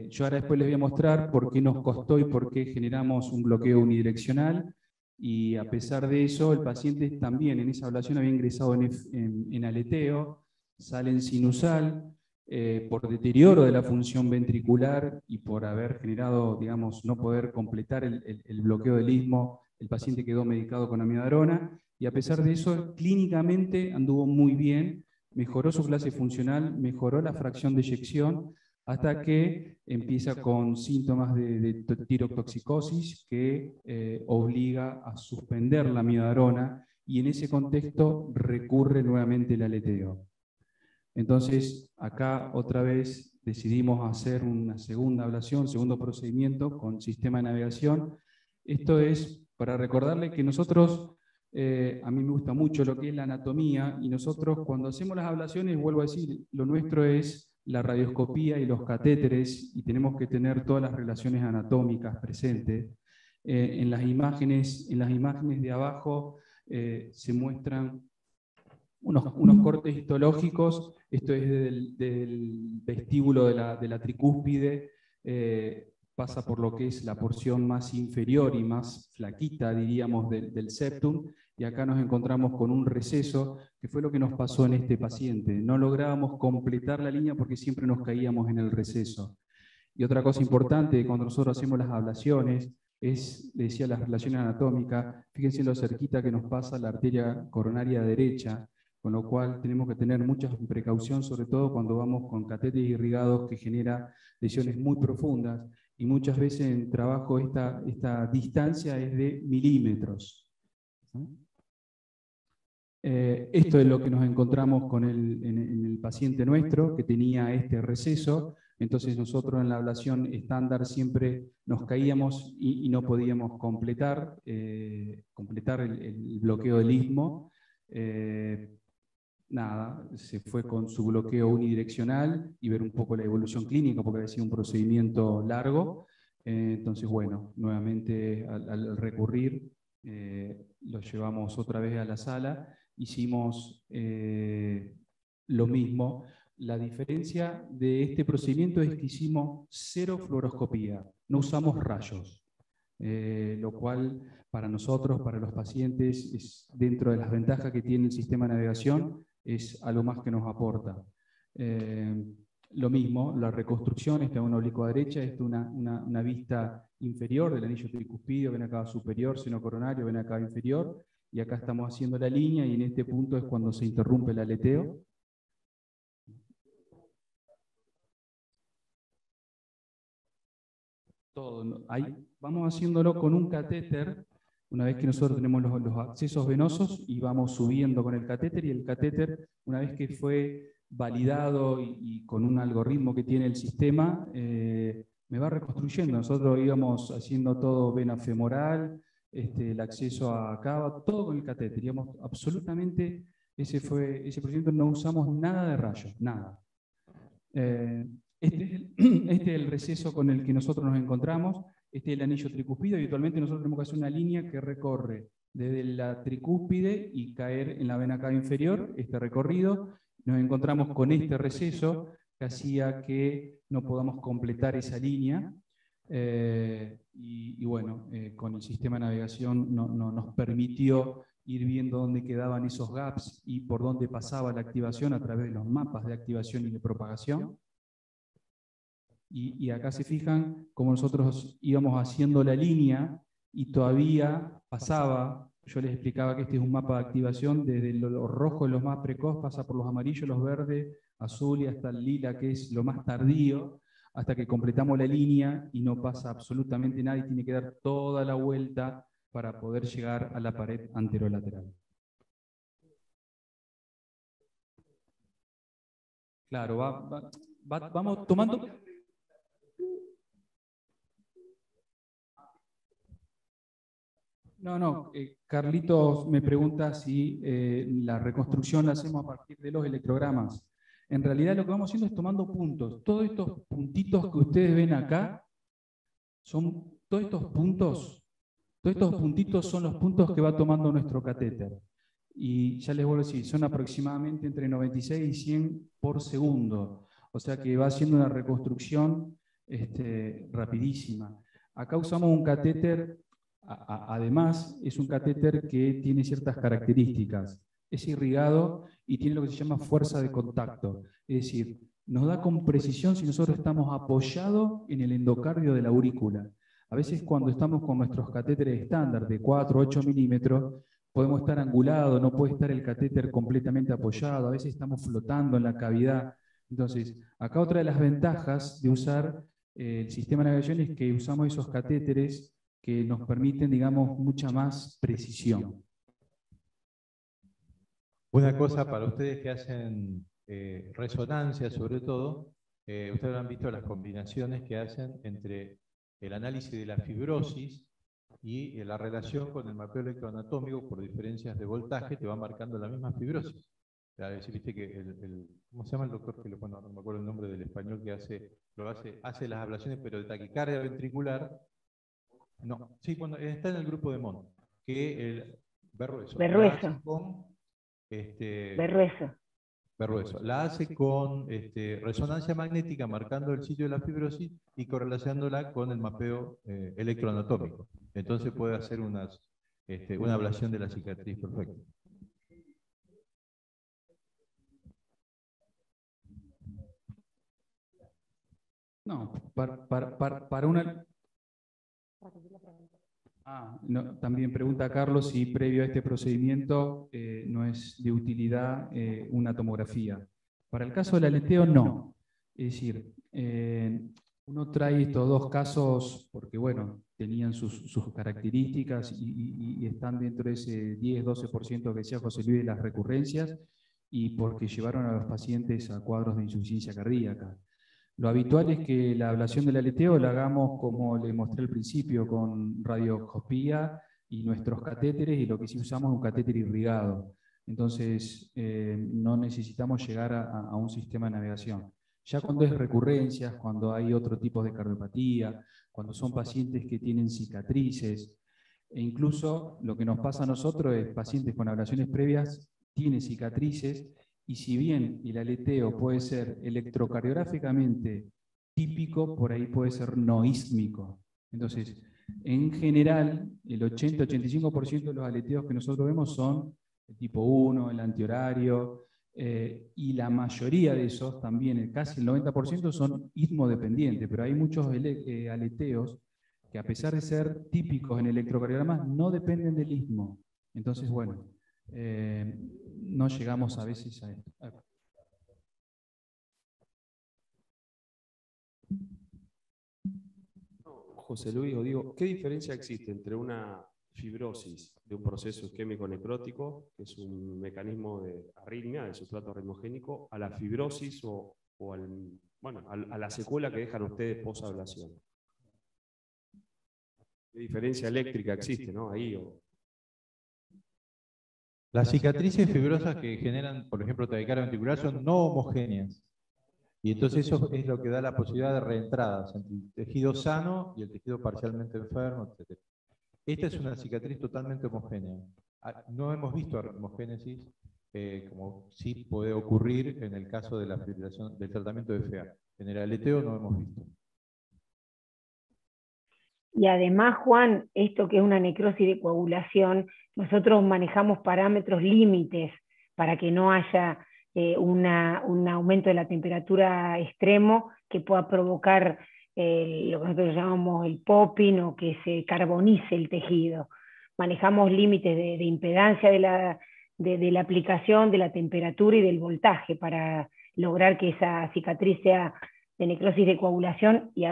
Yo ahora después les voy a mostrar por qué nos costó y por qué generamos un bloqueo unidireccional, y a pesar de eso, el paciente también en esa ablación había ingresado en aleteo, sale en sinusal, por deterioro de la función ventricular y por haber generado, digamos, no poder completar el bloqueo del istmo, el paciente quedó medicado con amiodarona, y a pesar de eso, clínicamente anduvo muy bien, mejoró su clase funcional, mejoró la fracción de eyección, hasta que empieza con síntomas de tirotoxicosis que obliga a suspender la amiodarona, y en ese contexto recurre nuevamente el aleteo. Entonces, acá otra vez decidimos hacer una segunda ablación, segundo procedimiento con sistema de navegación. Esto es para recordarle que nosotros, a mí me gusta mucho lo que es la anatomía, y nosotros cuando hacemos las ablaciones, vuelvo a decir, lo nuestro es la radioscopía y los catéteres, y tenemos que tener todas las relaciones anatómicas presentes. En las imágenes de abajo se muestran unos cortes histológicos. Esto es del vestíbulo de la tricúspide, pasa por lo que es la porción más inferior y más flaquita, diríamos, del septum, y acá nos encontramos con un receso, que fue lo que nos pasó en este paciente. No lográbamos completar la línea porque siempre nos caíamos en el receso. Y otra cosa importante, cuando nosotros hacemos las ablaciones, es, le decía, las relaciones anatómicas. Fíjense lo cerquita que nos pasa la arteria coronaria derecha, con lo cual tenemos que tener mucha precaución, sobre todo cuando vamos con catéteres irrigados, que genera lesiones muy profundas, y muchas veces en trabajo esta distancia es de milímetros. Esto es lo que nos encontramos en el paciente nuestro, que tenía este receso. Entonces nosotros en la ablación estándar siempre nos caíamos y no podíamos completar el bloqueo del istmo. Nada, se fue con su bloqueo unidireccional y ver un poco la evolución clínica, porque había sido un procedimiento largo. Entonces, bueno, nuevamente al recurrir, lo llevamos otra vez a la sala. Hicimos lo mismo. La diferencia de este procedimiento es que hicimos 0 fluoroscopía, no usamos rayos, lo cual para nosotros, para los pacientes, es dentro de las ventajas que tiene el sistema de navegación, es algo más que nos aporta. Lo mismo, la reconstrucción, esta es una oblicua derecha, esta es una vista inferior del anillo tricuspidio, vena cava superior, seno coronario, vena cava inferior, y acá estamos haciendo la línea, y en este punto es cuando se interrumpe el aleteo. Todo, ahí vamos haciéndolo con un catéter. Una vez que nosotros tenemos los accesos venosos, y vamos subiendo con el catéter, y el catéter, una vez que fue validado y con un algoritmo que tiene el sistema, me va reconstruyendo. Nosotros íbamos haciendo todo vena femoral, el acceso a cava, todo con el catéter. Íbamos absolutamente, ese procedimiento no usamos nada de rayos, nada. Este es el receso con el que nosotros nos encontramos. Este es el anillo tricúspide. Habitualmente nosotros tenemos que hacer una línea que recorre desde la tricúspide y caer en la vena cava inferior. Este recorrido, nos encontramos con este receso que hacía que no podamos completar esa línea. Y bueno, con el sistema de navegación nos permitió ir viendo dónde quedaban esos gaps y por dónde pasaba la activación a través de los mapas de activación y de propagación. Y acá se fijan cómo nosotros íbamos haciendo la línea y todavía pasaba. Yo les explicaba que este es un mapa de activación, desde los rojos, los más precoz, pasa por los amarillos, los verdes, azul y hasta el lila, que es lo más tardío, hasta que completamos la línea y no pasa absolutamente nada y tiene que dar toda la vuelta para poder llegar a la pared anterolateral. Claro, vamos tomando... No, Carlitos me pregunta si la reconstrucción la hacemos a partir de los electrogramas. En realidad lo que vamos haciendo es tomando puntos. Todos estos puntitos que ustedes ven acá, todos estos puntitos son los puntos que va tomando nuestro catéter. Y ya les vuelvo a decir, son aproximadamente entre 96 y 100 por segundo. O sea que va haciendo una reconstrucción rapidísima. Acá usamos un catéter. Además, es un catéter que tiene ciertas características. Es irrigado y tiene lo que se llama fuerza de contacto. Es decir, nos da con precisión si nosotros estamos apoyados en el endocardio de la aurícula. A veces cuando estamos con nuestros catéteres estándar de 4 o 8 milímetros, podemos estar angulados, no puede estar el catéter completamente apoyado, a veces estamos flotando en la cavidad. Entonces, acá otra de las ventajas de usar el sistema de navegación es que usamos esos catéteres que nos permiten, digamos, mucha más precisión. Una cosa para ustedes que hacen resonancia, sobre todo, ustedes han visto las combinaciones que hacen entre el análisis de la fibrosis y la relación con el mapeo electroanatómico por diferencias de voltaje te va marcando la misma fibrosis. O sea, viste que ¿cómo se llama el doctor? Que bueno, no me acuerdo el nombre del español que hace las ablaciones, pero de taquicardia ventricular. No, sí, cuando está en el grupo de Mont, que el Berrueso. Berrueso. Berrueso. La hace con resonancia magnética marcando el sitio de la fibrosis y correlacionándola con el mapeo electroanatómico. Entonces puede hacer una ablación de la cicatriz perfecta. No, para una... No, también pregunta Carlos si previo a este procedimiento no es de utilidad una tomografía. Para el caso del aleteo, no. Es decir, uno trae estos dos casos porque, bueno, tenían sus características y están dentro de ese 10-12% que decía José Luis de las recurrencias y porque llevaron a los pacientes a cuadros de insuficiencia cardíaca. Lo habitual es que la ablación del aleteo la hagamos como le mostré al principio, con radioscopía y nuestros catéteres, y lo que sí usamos es un catéter irrigado. Entonces, no necesitamos llegar a un sistema de navegación. Ya cuando es recurrencias, cuando hay otro tipo de cardiopatía, cuando son pacientes que tienen cicatrices, e incluso lo que nos pasa a nosotros es pacientes con ablaciones previas tienen cicatrices, y si bien el aleteo puede ser electrocardiográficamente típico, por ahí puede ser noísmico. Entonces, en general, el 80-85% de los aleteos que nosotros vemos son el tipo 1, el antihorario, y la mayoría de esos también, casi el 90%, son istmodependientes, pero hay muchos aleteos que, a pesar de ser típicos en electrocardiogramas, no dependen del istmo. Entonces, bueno, no llegamos a veces a esto. José Luis, o digo, ¿qué diferencia existe entre una fibrosis de un proceso isquémico necrótico, que es un mecanismo de arritmia, de sustrato arritmogénico, a la fibrosis o a la secuela que dejan ustedes posablación? ¿Qué diferencia eléctrica existe, no? Ahí Las cicatrices fibrosas que generan, por ejemplo, taquicardia ventricular son no homogéneas. Y entonces eso es lo que da la posibilidad de reentradas entre el tejido sano y el tejido parcialmente enfermo, etc. Esta es una cicatriz totalmente homogénea. No hemos visto arritmogénesis, como sí puede ocurrir en el caso de la fibrilación del tratamiento de FA. En el aleteo no hemos visto. Y además, Juan, esto que es una necrosis de coagulación, nosotros manejamos parámetros límites para que no haya un aumento de la temperatura extremo que pueda provocar lo que nosotros llamamos el popping o que se carbonice el tejido. Manejamos límites de impedancia de la aplicación, de la temperatura y del voltaje para lograr que esa cicatriz sea de necrosis de coagulación y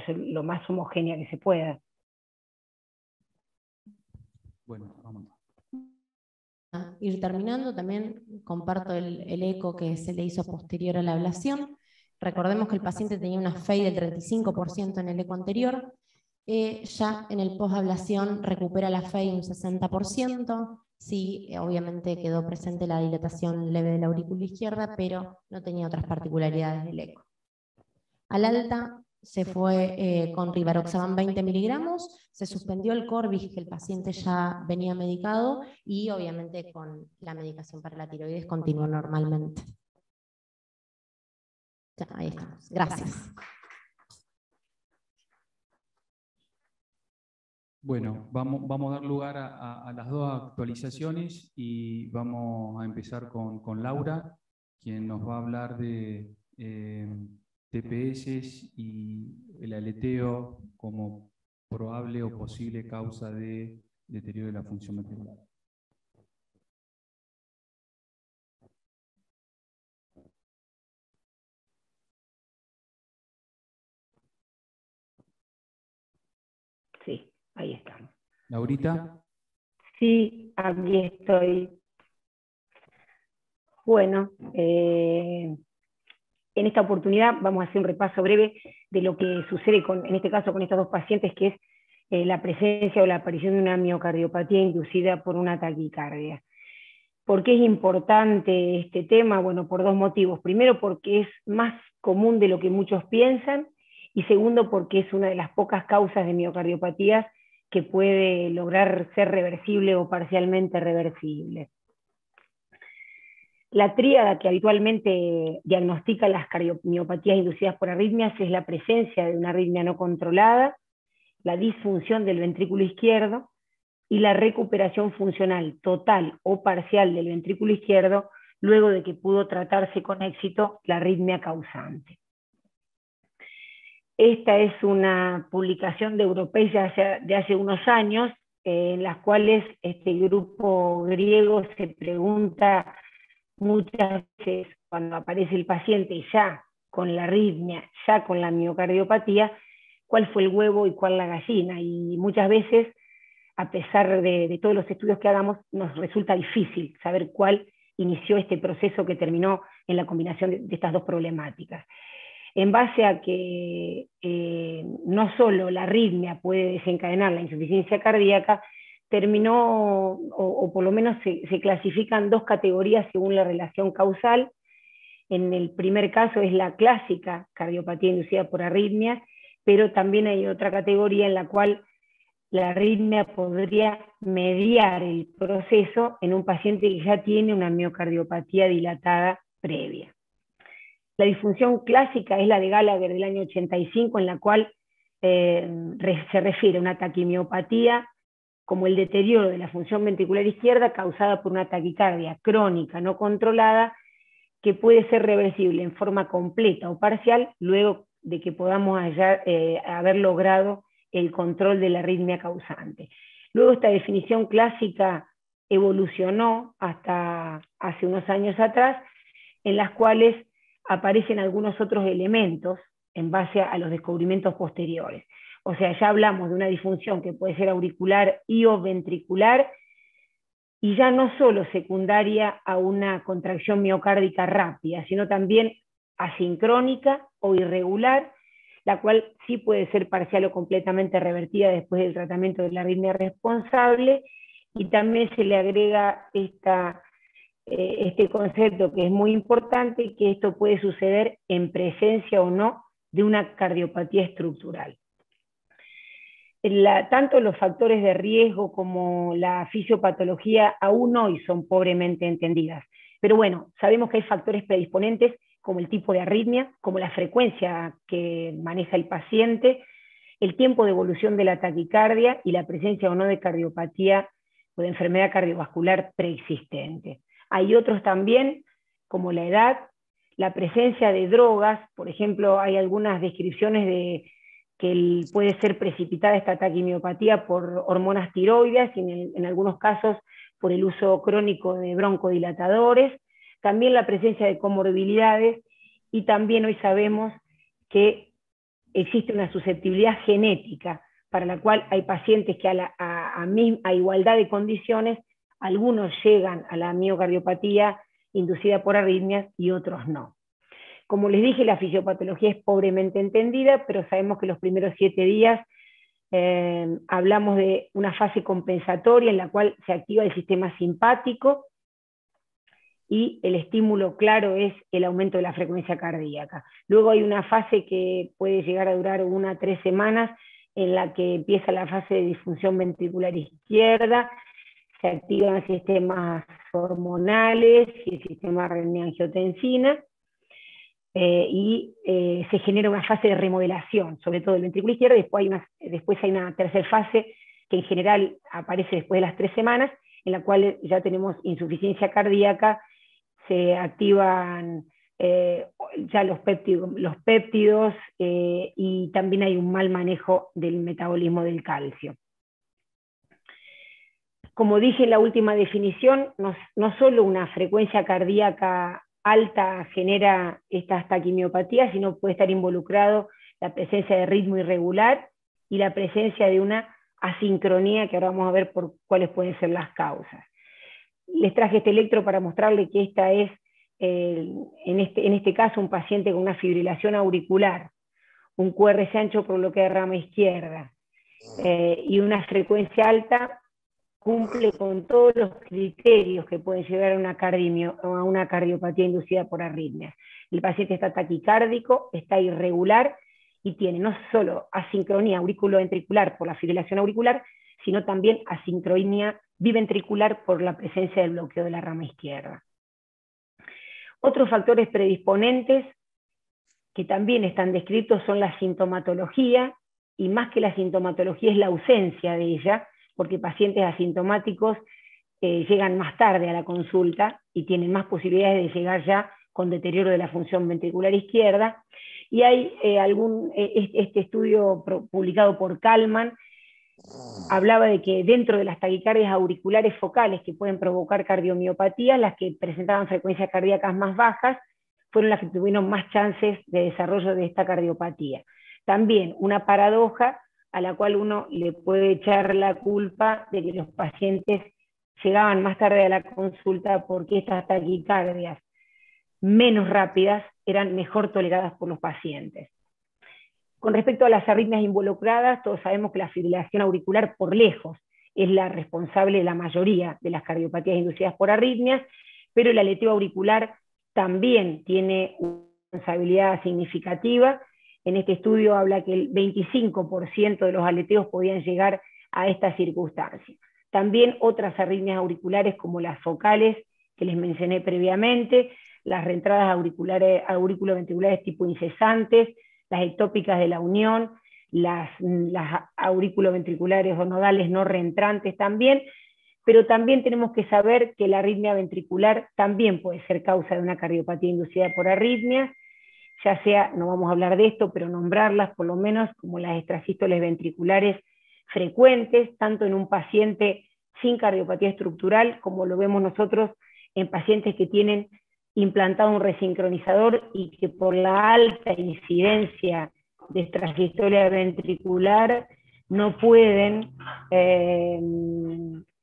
lo más homogénea que se pueda. Bueno, vamos. Ir terminando, también comparto el eco que se le hizo posterior a la ablación. Recordemos que el paciente tenía una FEI del 35% en el eco anterior. Ya en el posablación recupera la FEI un 60%. Sí, obviamente quedó presente la dilatación leve de la aurícula izquierda, pero no tenía otras particularidades del eco. Al alta se fue con rivaroxaban 20 miligramos, se suspendió el Corbis, que el paciente ya venía medicado, y obviamente con la medicación para la tiroides continuó normalmente. Ya, ahí estamos. Gracias. Bueno, vamos a dar lugar a las dos actualizaciones y vamos a empezar con Laura, quien nos va a hablar de TPS y el aleteo como probable o posible causa de deterioro de la función ventricular. Sí, ahí estamos. ¿Laurita? Sí, aquí estoy. Bueno, en esta oportunidad vamos a hacer un repaso breve de lo que sucede en este caso con estos dos pacientes, que es la presencia o la aparición de una miocardiopatía inducida por una taquicardia. ¿Por qué es importante este tema? Bueno, por dos motivos. Primero, porque es más común de lo que muchos piensan, y segundo, porque es una de las pocas causas de miocardiopatías que puede lograr ser reversible o parcialmente reversible. La tríada que habitualmente diagnostica las cardiomiopatías inducidas por arritmias es la presencia de una arritmia no controlada, la disfunción del ventrículo izquierdo y la recuperación funcional total o parcial del ventrículo izquierdo luego de que pudo tratarse con éxito la arritmia causante. Esta es una publicación de Europeia de hace unos años, en las cuales este grupo griego se pregunta muchas veces cuando aparece el paciente ya con la arritmia, ya con la miocardiopatía, cuál fue el huevo y cuál la gallina, y muchas veces, a pesar de todos los estudios que hagamos, nos resulta difícil saber cuál inició este proceso que terminó en la combinación de estas dos problemáticas. En base a que no solo la arritmia puede desencadenar la insuficiencia cardíaca, terminó, o por lo menos se clasifican dos categorías según la relación causal. En el primer caso es la clásica cardiopatía inducida por arritmia, pero también hay otra categoría en la cual la arritmia podría mediar el proceso en un paciente que ya tiene una miocardiopatía dilatada previa. La disfunción clásica es la de Gallagher del año 85, en la cual se refiere a una taquimiopatía como el deterioro de la función ventricular izquierda causada por una taquicardia crónica no controlada, que puede ser reversible en forma completa o parcial luego de que podamos haber logrado el control de la arritmia causante. Luego esta definición clásica evolucionó hasta hace unos años atrás, en las cuales aparecen algunos otros elementos en base a los descubrimientos posteriores. O sea, ya hablamos de una disfunción que puede ser auricular y o ventricular, y ya no solo secundaria a una contracción miocárdica rápida, sino también asincrónica o irregular, la cual sí puede ser parcial o completamente revertida después del tratamiento de la arritmia responsable, y también se le agrega este concepto que es muy importante, que esto puede suceder en presencia o no de una cardiopatía estructural. Tanto los factores de riesgo como la fisiopatología aún hoy son pobremente entendidas, pero bueno, sabemos que hay factores predisponentes como el tipo de arritmia, como la frecuencia que maneja el paciente, el tiempo de evolución de la taquicardia y la presencia o no de cardiopatía o de enfermedad cardiovascular preexistente. Hay otros también, como la edad, la presencia de drogas. Por ejemplo, hay algunas descripciones de que puede ser precipitada esta taquimiopatía por hormonas tiroides, y en algunos casos por el uso crónico de broncodilatadores. También la presencia de comorbilidades, y también hoy sabemos que existe una susceptibilidad genética, para la cual hay pacientes que a igualdad de condiciones, algunos llegan a la miocardiopatía inducida por arritmias y otros no. Como les dije, la fisiopatología es pobremente entendida, pero sabemos que los primeros 7 días hablamos de una fase compensatoria en la cual se activa el sistema simpático, y el estímulo claro es el aumento de la frecuencia cardíaca. Luego hay una fase que puede llegar a durar 1 a 3 semanas, en la que empieza la fase de disfunción ventricular izquierda, se activan sistemas hormonales y el sistema renin-angiotensina, y se genera una fase de remodelación, sobre todo del ventrículo izquierdo. Después hay una tercera fase que en general aparece después de las 3 semanas, en la cual ya tenemos insuficiencia cardíaca, se activan ya los péptidos, y también hay un mal manejo del metabolismo del calcio. Como dije en la última definición, no solo una frecuencia cardíaca alta genera estas taquimiopatías, sino puede estar involucrado la presencia de ritmo irregular y la presencia de una asincronía, que ahora vamos a ver por cuáles pueden ser las causas. Les traje este electro para mostrarle que esta es, en este caso, un paciente con una fibrilación auricular, un QRS ancho por bloqueo de rama izquierda, y una frecuencia alta cumple con todos los criterios que pueden llevar a una cardiopatía inducida por arritmias. El paciente está taquicárdico, está irregular y tiene no solo asincronía auriculoventricular por la fibrilación auricular, sino también asincronía biventricular por la presencia del bloqueo de la rama izquierda. Otros factores predisponentes que también están descritos son la sintomatología, y más que la sintomatología es la ausencia de ella, porque pacientes asintomáticos llegan más tarde a la consulta y tienen más posibilidades de llegar ya con deterioro de la función ventricular izquierda. Y hay este estudio publicado por Kalman hablaba de que dentro de las taquicardias auriculares focales que pueden provocar cardiomiopatías, las que presentaban frecuencias cardíacas más bajas fueron las que tuvieron más chances de desarrollo de esta cardiopatía. También una paradoja a la cual uno le puede echar la culpa de que los pacientes llegaban más tarde a la consulta porque estas taquicardias menos rápidas eran mejor toleradas por los pacientes. Con respecto a las arritmias involucradas, todos sabemos que la fibrilación auricular por lejos es la responsable de la mayoría de las cardiopatías inducidas por arritmias, pero el aleteo auricular también tiene una responsabilidad significativa. En este estudio habla que el 25% de los aleteos podían llegar a esta circunstancia. También otras arritmias auriculares como las focales, que les mencioné previamente, las reentradas auriculoventriculares tipo incesantes, las ectópicas de la unión, las auriculoventriculares o nodales no reentrantes también, pero también tenemos que saber que la arritmia ventricular también puede ser causa de una cardiopatía inducida por arritmias, ya sea, no vamos a hablar de esto, pero nombrarlas por lo menos como las extrasístoles ventriculares frecuentes, tanto en un paciente sin cardiopatía estructural, como lo vemos nosotros en pacientes que tienen implantado un resincronizador y que por la alta incidencia de extrasistolia ventricular no pueden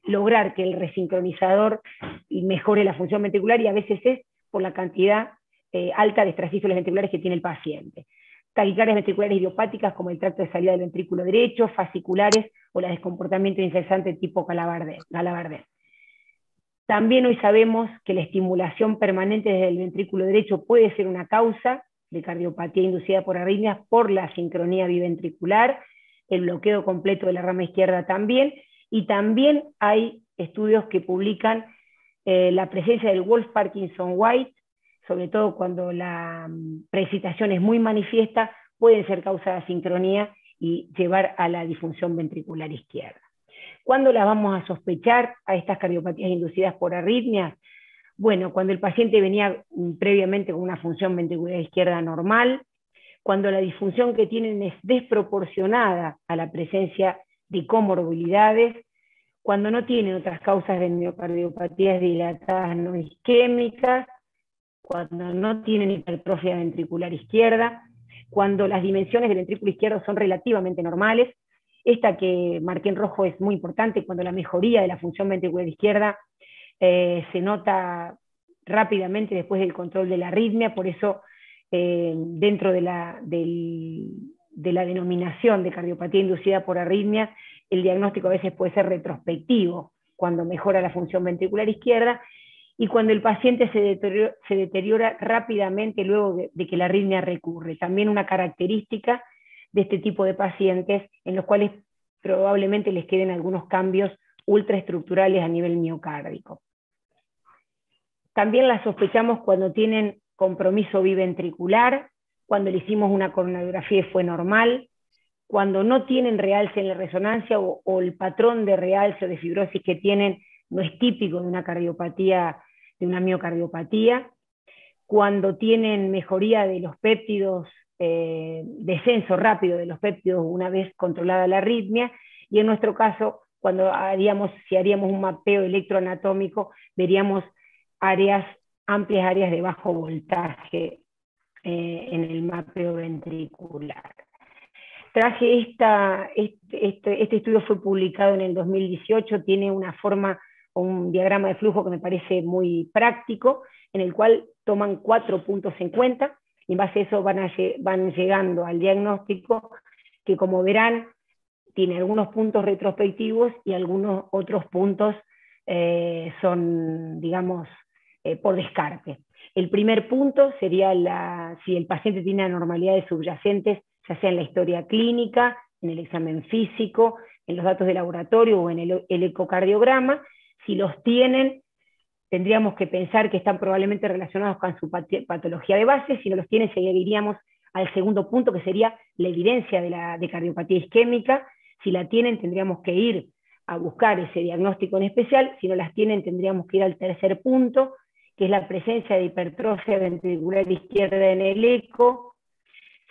lograr que el resincronizador mejore la función ventricular, y a veces es por la cantidad alta de extrasístoles ventriculares que tiene el paciente. Taquicardias ventriculares idiopáticas como el tracto de salida del ventrículo derecho, fasciculares o la descomportamiento incesante tipo Galabardin. También hoy sabemos que la estimulación permanente desde el ventrículo derecho puede ser una causa de cardiopatía inducida por arritmias por la sincronía biventricular, el bloqueo completo de la rama izquierda también, y también hay estudios que publican la presencia del Wolff-Parkinson-White, sobre todo cuando la preexcitación es muy manifiesta, pueden ser causa de asincronía y llevar a la disfunción ventricular izquierda. ¿Cuándo las vamos a sospechar a estas cardiopatías inducidas por arritmias? Bueno, cuando el paciente venía previamente con una función ventricular izquierda normal, cuando la disfunción que tienen es desproporcionada a la presencia de comorbilidades, cuando no tienen otras causas de miocardiopatías dilatadas no isquémicas, cuando no tienen hipertrofia ventricular izquierda, cuando las dimensiones del ventrículo izquierdo son relativamente normales. Esta que marqué en rojo es muy importante, cuando la mejoría de la función ventricular izquierda se nota rápidamente después del control de la arritmia, por eso dentro de la denominación de cardiopatía inducida por arritmia, el diagnóstico a veces puede ser retrospectivo, cuando mejora la función ventricular izquierda, y cuando el paciente se deteriora rápidamente luego de que la arritmia recurre. También una característica de este tipo de pacientes en los cuales probablemente les queden algunos cambios ultraestructurales a nivel miocárdico. También la sospechamos cuando tienen compromiso biventricular, cuando le hicimos una coronariografía y fue normal, cuando no tienen realce en la resonancia o el patrón de realce o de fibrosis que tienen no es típico de una cardiopatía, de una miocardiopatía, cuando tienen mejoría de los péptidos, descenso rápido de los péptidos una vez controlada la arritmia, y en nuestro caso, si haríamos un mapeo electroanatómico, veríamos amplias áreas de bajo voltaje en el mapeo ventricular. Traje este estudio fue publicado en el 2018, tiene una forma o un diagrama de flujo que me parece muy práctico, en el cual toman 4 puntos en cuenta, y en base a eso van llegando al diagnóstico, que como verán, tiene algunos puntos retrospectivos y algunos otros puntos son, digamos, por descarte. El primer punto sería si el paciente tiene anormalidades subyacentes, ya sea en la historia clínica, en el examen físico, en los datos de laboratorio o en el ecocardiograma. Si los tienen, tendríamos que pensar que están probablemente relacionados con su patología de base. Si no los tienen, seguiríamos al segundo punto, que sería la evidencia de cardiopatía isquémica. Si la tienen, tendríamos que ir a buscar ese diagnóstico en especial. Si no las tienen, tendríamos que ir al tercer punto, que es la presencia de hipertrofia ventricular izquierda en el eco.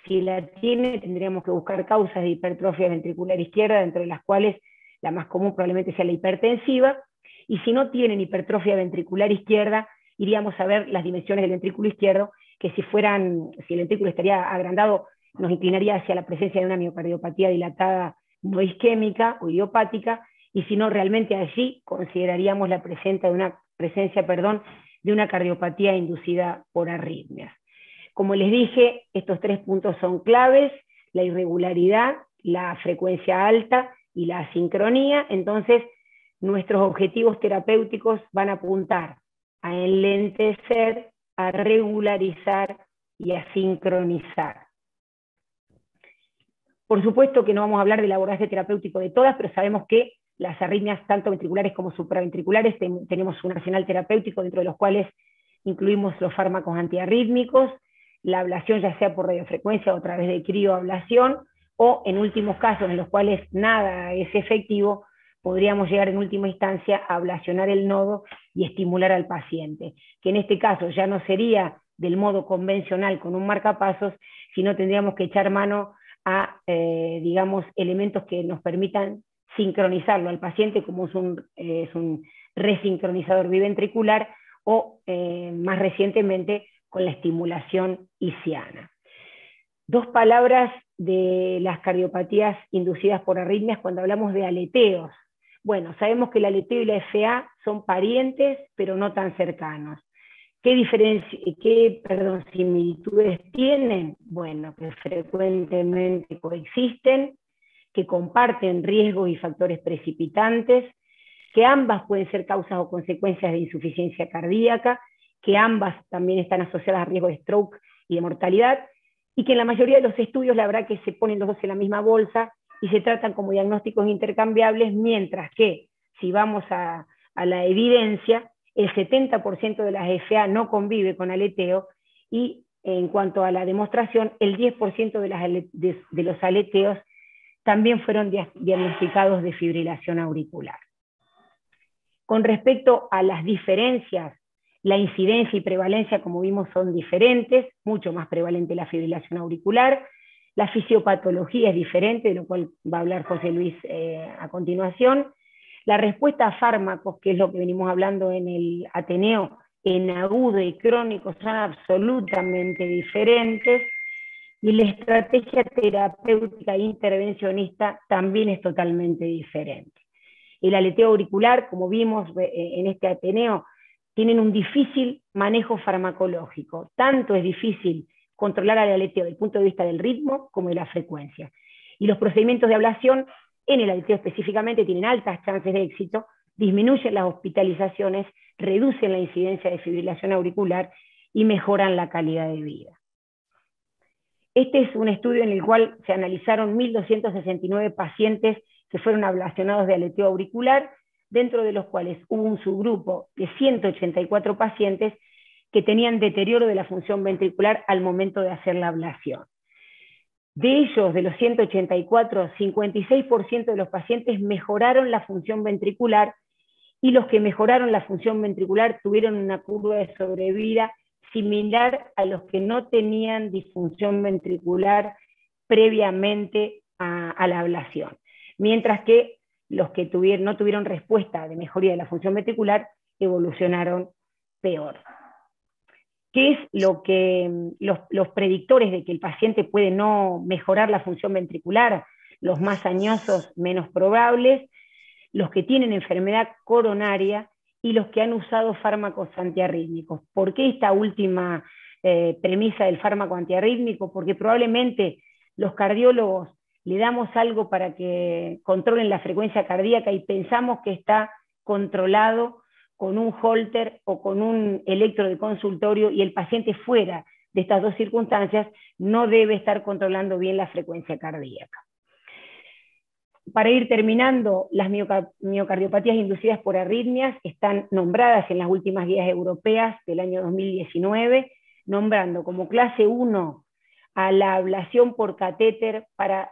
Si la tiene, tendríamos que buscar causas de hipertrofia ventricular izquierda, dentro de las cuales la más común probablemente sea la hipertensiva. Y si no tienen hipertrofia ventricular izquierda, iríamos a ver las dimensiones del ventrículo izquierdo, que si el ventrículo estaría agrandado, nos inclinaría hacia la presencia de una miocardiopatía dilatada no isquémica o idiopática, y si no, realmente allí consideraríamos la presencia de una cardiopatía inducida por arritmias. Como les dije, estos tres puntos son claves: la irregularidad, la frecuencia alta y la asincronía. Entonces, nuestros objetivos terapéuticos van a apuntar a enlentecer, a regularizar y a sincronizar. Por supuesto que no vamos a hablar del abordaje terapéutico de todas, pero sabemos que las arritmias, tanto ventriculares como supraventriculares, tenemos un arsenal terapéutico, dentro de los cuales incluimos los fármacos antiarrítmicos, la ablación ya sea por radiofrecuencia o a través de crioablación, o en últimos casos en los cuales nada es efectivo, podríamos llegar en última instancia a ablacionar el nodo y estimular al paciente, que en este caso ya no sería del modo convencional con un marcapasos, sino tendríamos que echar mano a, digamos, elementos que nos permitan sincronizarlo al paciente, como es un resincronizador biventricular, o más recientemente con la estimulación isquiana. Dos palabras de las cardiopatías inducidas por arritmias cuando hablamos de aleteos. Bueno, sabemos que el aleteo y la FA son parientes, pero no tan cercanos. ¿Qué similitudes tienen? Bueno, que frecuentemente coexisten, que comparten riesgos y factores precipitantes, que ambas pueden ser causas o consecuencias de insuficiencia cardíaca, que ambas también están asociadas a riesgo de stroke y de mortalidad, y que en la mayoría de los estudios la verdad que se ponen los dos en la misma bolsa y se tratan como diagnósticos intercambiables, mientras que si vamos a la evidencia, el 70% de las FA no convive con aleteo, y en cuanto a la demostración, el 10% de los aleteos también fueron diagnosticados de fibrilación auricular. Con respecto a las diferencias, la incidencia y prevalencia, como vimos, son diferentes, mucho más prevalente la fibrilación auricular. La fisiopatología es diferente, de lo cual va a hablar José Luis a continuación. La respuesta a fármacos, que es lo que venimos hablando en el Ateneo, en agudo y crónico, son absolutamente diferentes. Y la estrategia terapéutica intervencionista también es totalmente diferente. El aleteo auricular, como vimos en este Ateneo, tienen un difícil manejo farmacológico. Tanto es difícil controlar el aleteo desde el punto de vista del ritmo como de la frecuencia. Y los procedimientos de ablación, en el aleteo específicamente, tienen altas chances de éxito, disminuyen las hospitalizaciones, reducen la incidencia de fibrilación auricular y mejoran la calidad de vida. Este es un estudio en el cual se analizaron 1.269 pacientes que fueron ablacionados de aleteo auricular, dentro de los cuales hubo un subgrupo de 184 pacientes que tenían deterioro de la función ventricular al momento de hacer la ablación. De ellos, de los 184, 56% de los pacientes mejoraron la función ventricular, y los que mejoraron la función ventricular tuvieron una curva de sobrevida similar a los que no tenían disfunción ventricular previamente a la ablación. Mientras que los que no tuvieron respuesta de mejoría de la función ventricular evolucionaron peor. ¿Qué es lo que los predictores de que el paciente puede no mejorar la función ventricular? Los más añosos, menos probables, los que tienen enfermedad coronaria y los que han usado fármacos antiarrítmicos. ¿Por qué esta última premisa del fármaco antiarrítmico? Porque probablemente los cardiólogos le damos algo para que controlen la frecuencia cardíaca y pensamos que está controlado con un holter o con un electro de consultorio, y el paciente fuera de estas dos circunstancias no debe estar controlando bien la frecuencia cardíaca. Para ir terminando, las miocardiopatías inducidas por arritmias están nombradas en las últimas guías europeas del año 2019, nombrando como clase 1 a la ablación por catéter para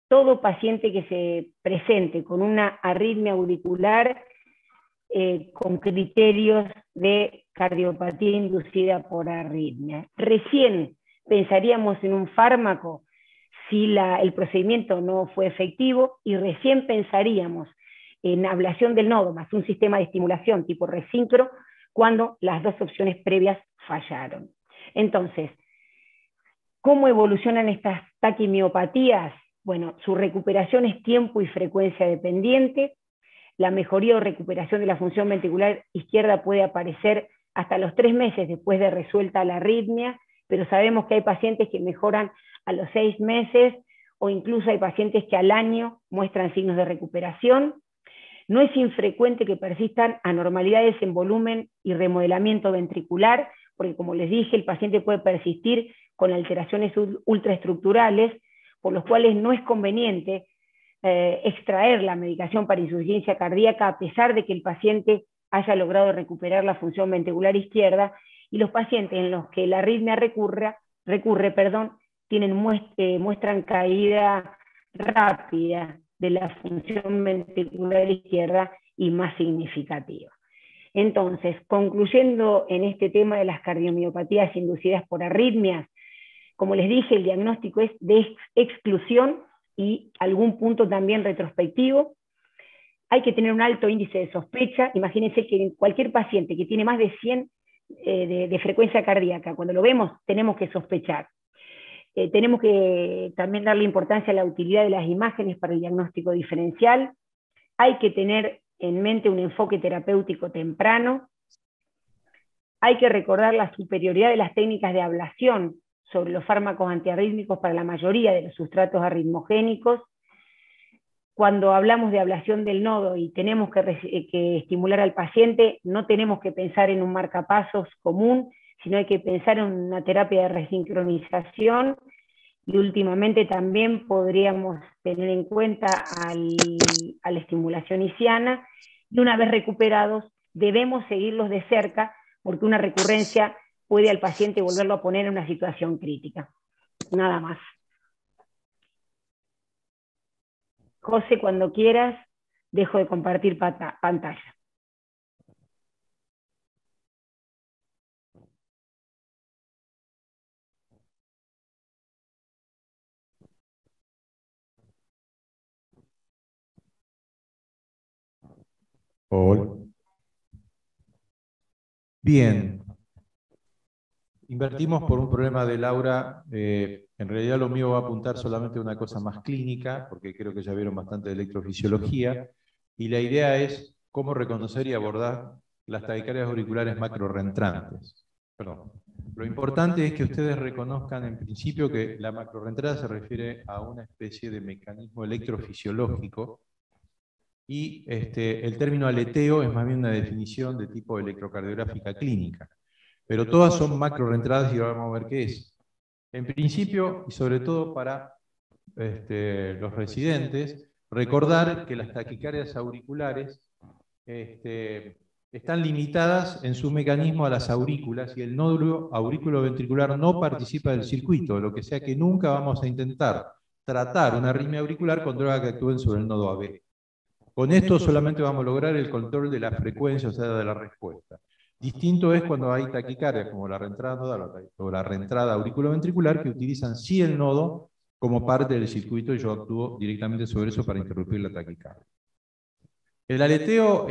todo paciente que se presente con una arritmia auricular con criterios de cardiopatía inducida por arritmia. Recién pensaríamos en un fármaco si el procedimiento no fue efectivo, y recién pensaríamos en ablación del nodo más un sistema de estimulación tipo resincro cuando las dos opciones previas fallaron. Entonces, ¿cómo evolucionan estas taquimiopatías? Bueno, su recuperación es tiempo y frecuencia dependiente. La mejoría o recuperación de la función ventricular izquierda puede aparecer hasta los 3 meses después de resuelta la arritmia, pero sabemos que hay pacientes que mejoran a los 6 meses, o incluso hay pacientes que al año muestran signos de recuperación. No es infrecuente que persistan anormalidades en volumen y remodelamiento ventricular, porque como les dije, el paciente puede persistir con alteraciones ultraestructurales, por los cuales no es conveniente extraer la medicación para insuficiencia cardíaca a pesar de que el paciente haya logrado recuperar la función ventricular izquierda, y los pacientes en los que la arritmia recurre, muestran caída rápida de la función ventricular izquierda y más significativa. Entonces, concluyendo en este tema de las cardiomiopatías inducidas por arritmias, como les dije, el diagnóstico es de exclusión y algún punto también retrospectivo. Hay que tener un alto índice de sospecha. Imagínense que cualquier paciente que tiene más de 100 de frecuencia cardíaca, cuando lo vemos tenemos que sospechar. Tenemos que también darle importancia a la utilidad de las imágenes para el diagnóstico diferencial. Hay que tener en mente un enfoque terapéutico temprano. Hay que recordar la superioridad de las técnicas de ablación sobre los fármacos antiarrítmicos para la mayoría de los sustratos arritmogénicos. Cuando hablamos de ablación del nodo y tenemos que estimular al paciente, no tenemos que pensar en un marcapasos común, sino hay que pensar en una terapia de resincronización, y últimamente también podríamos tener en cuenta a la estimulación isquiana, y una vez recuperados debemos seguirlos de cerca, porque una recurrencia puede al paciente volverlo a poner en una situación crítica. Nada más. José, cuando quieras, dejo de compartir pantalla. Hola. Bien. Invertimos por un problema de Laura. En realidad lo mío va a apuntar solamente a una cosa más clínica, porque creo que ya vieron bastante de electrofisiología, y la idea es cómo reconocer y abordar las taquicardias auriculares macrorreentrantes. Perdón. Lo importante es que ustedes reconozcan en principio que la macrorreentrada se refiere a una especie de mecanismo electrofisiológico, y el término aleteo es más bien una definición de tipo electrocardiográfica clínica. Pero todas son macrorreentradas y ahora vamos a ver qué es. En principio, y sobre todo para los residentes, recordar que las taquicardias auriculares están limitadas en su mecanismo a las aurículas, y el nódulo aurículo-ventricular no participa del circuito, lo que sea que nunca vamos a intentar tratar una arritmia auricular con drogas que actúen sobre el nodo AB. Con esto solamente vamos a lograr el control de la frecuencia, o sea, de la respuesta. Distinto es cuando hay taquicardias como la reentrada nodal o la reentrada auriculoventricular, que utilizan sí el nodo como parte del circuito, y yo actúo directamente sobre eso para interrumpir la taquicardia. El aleteo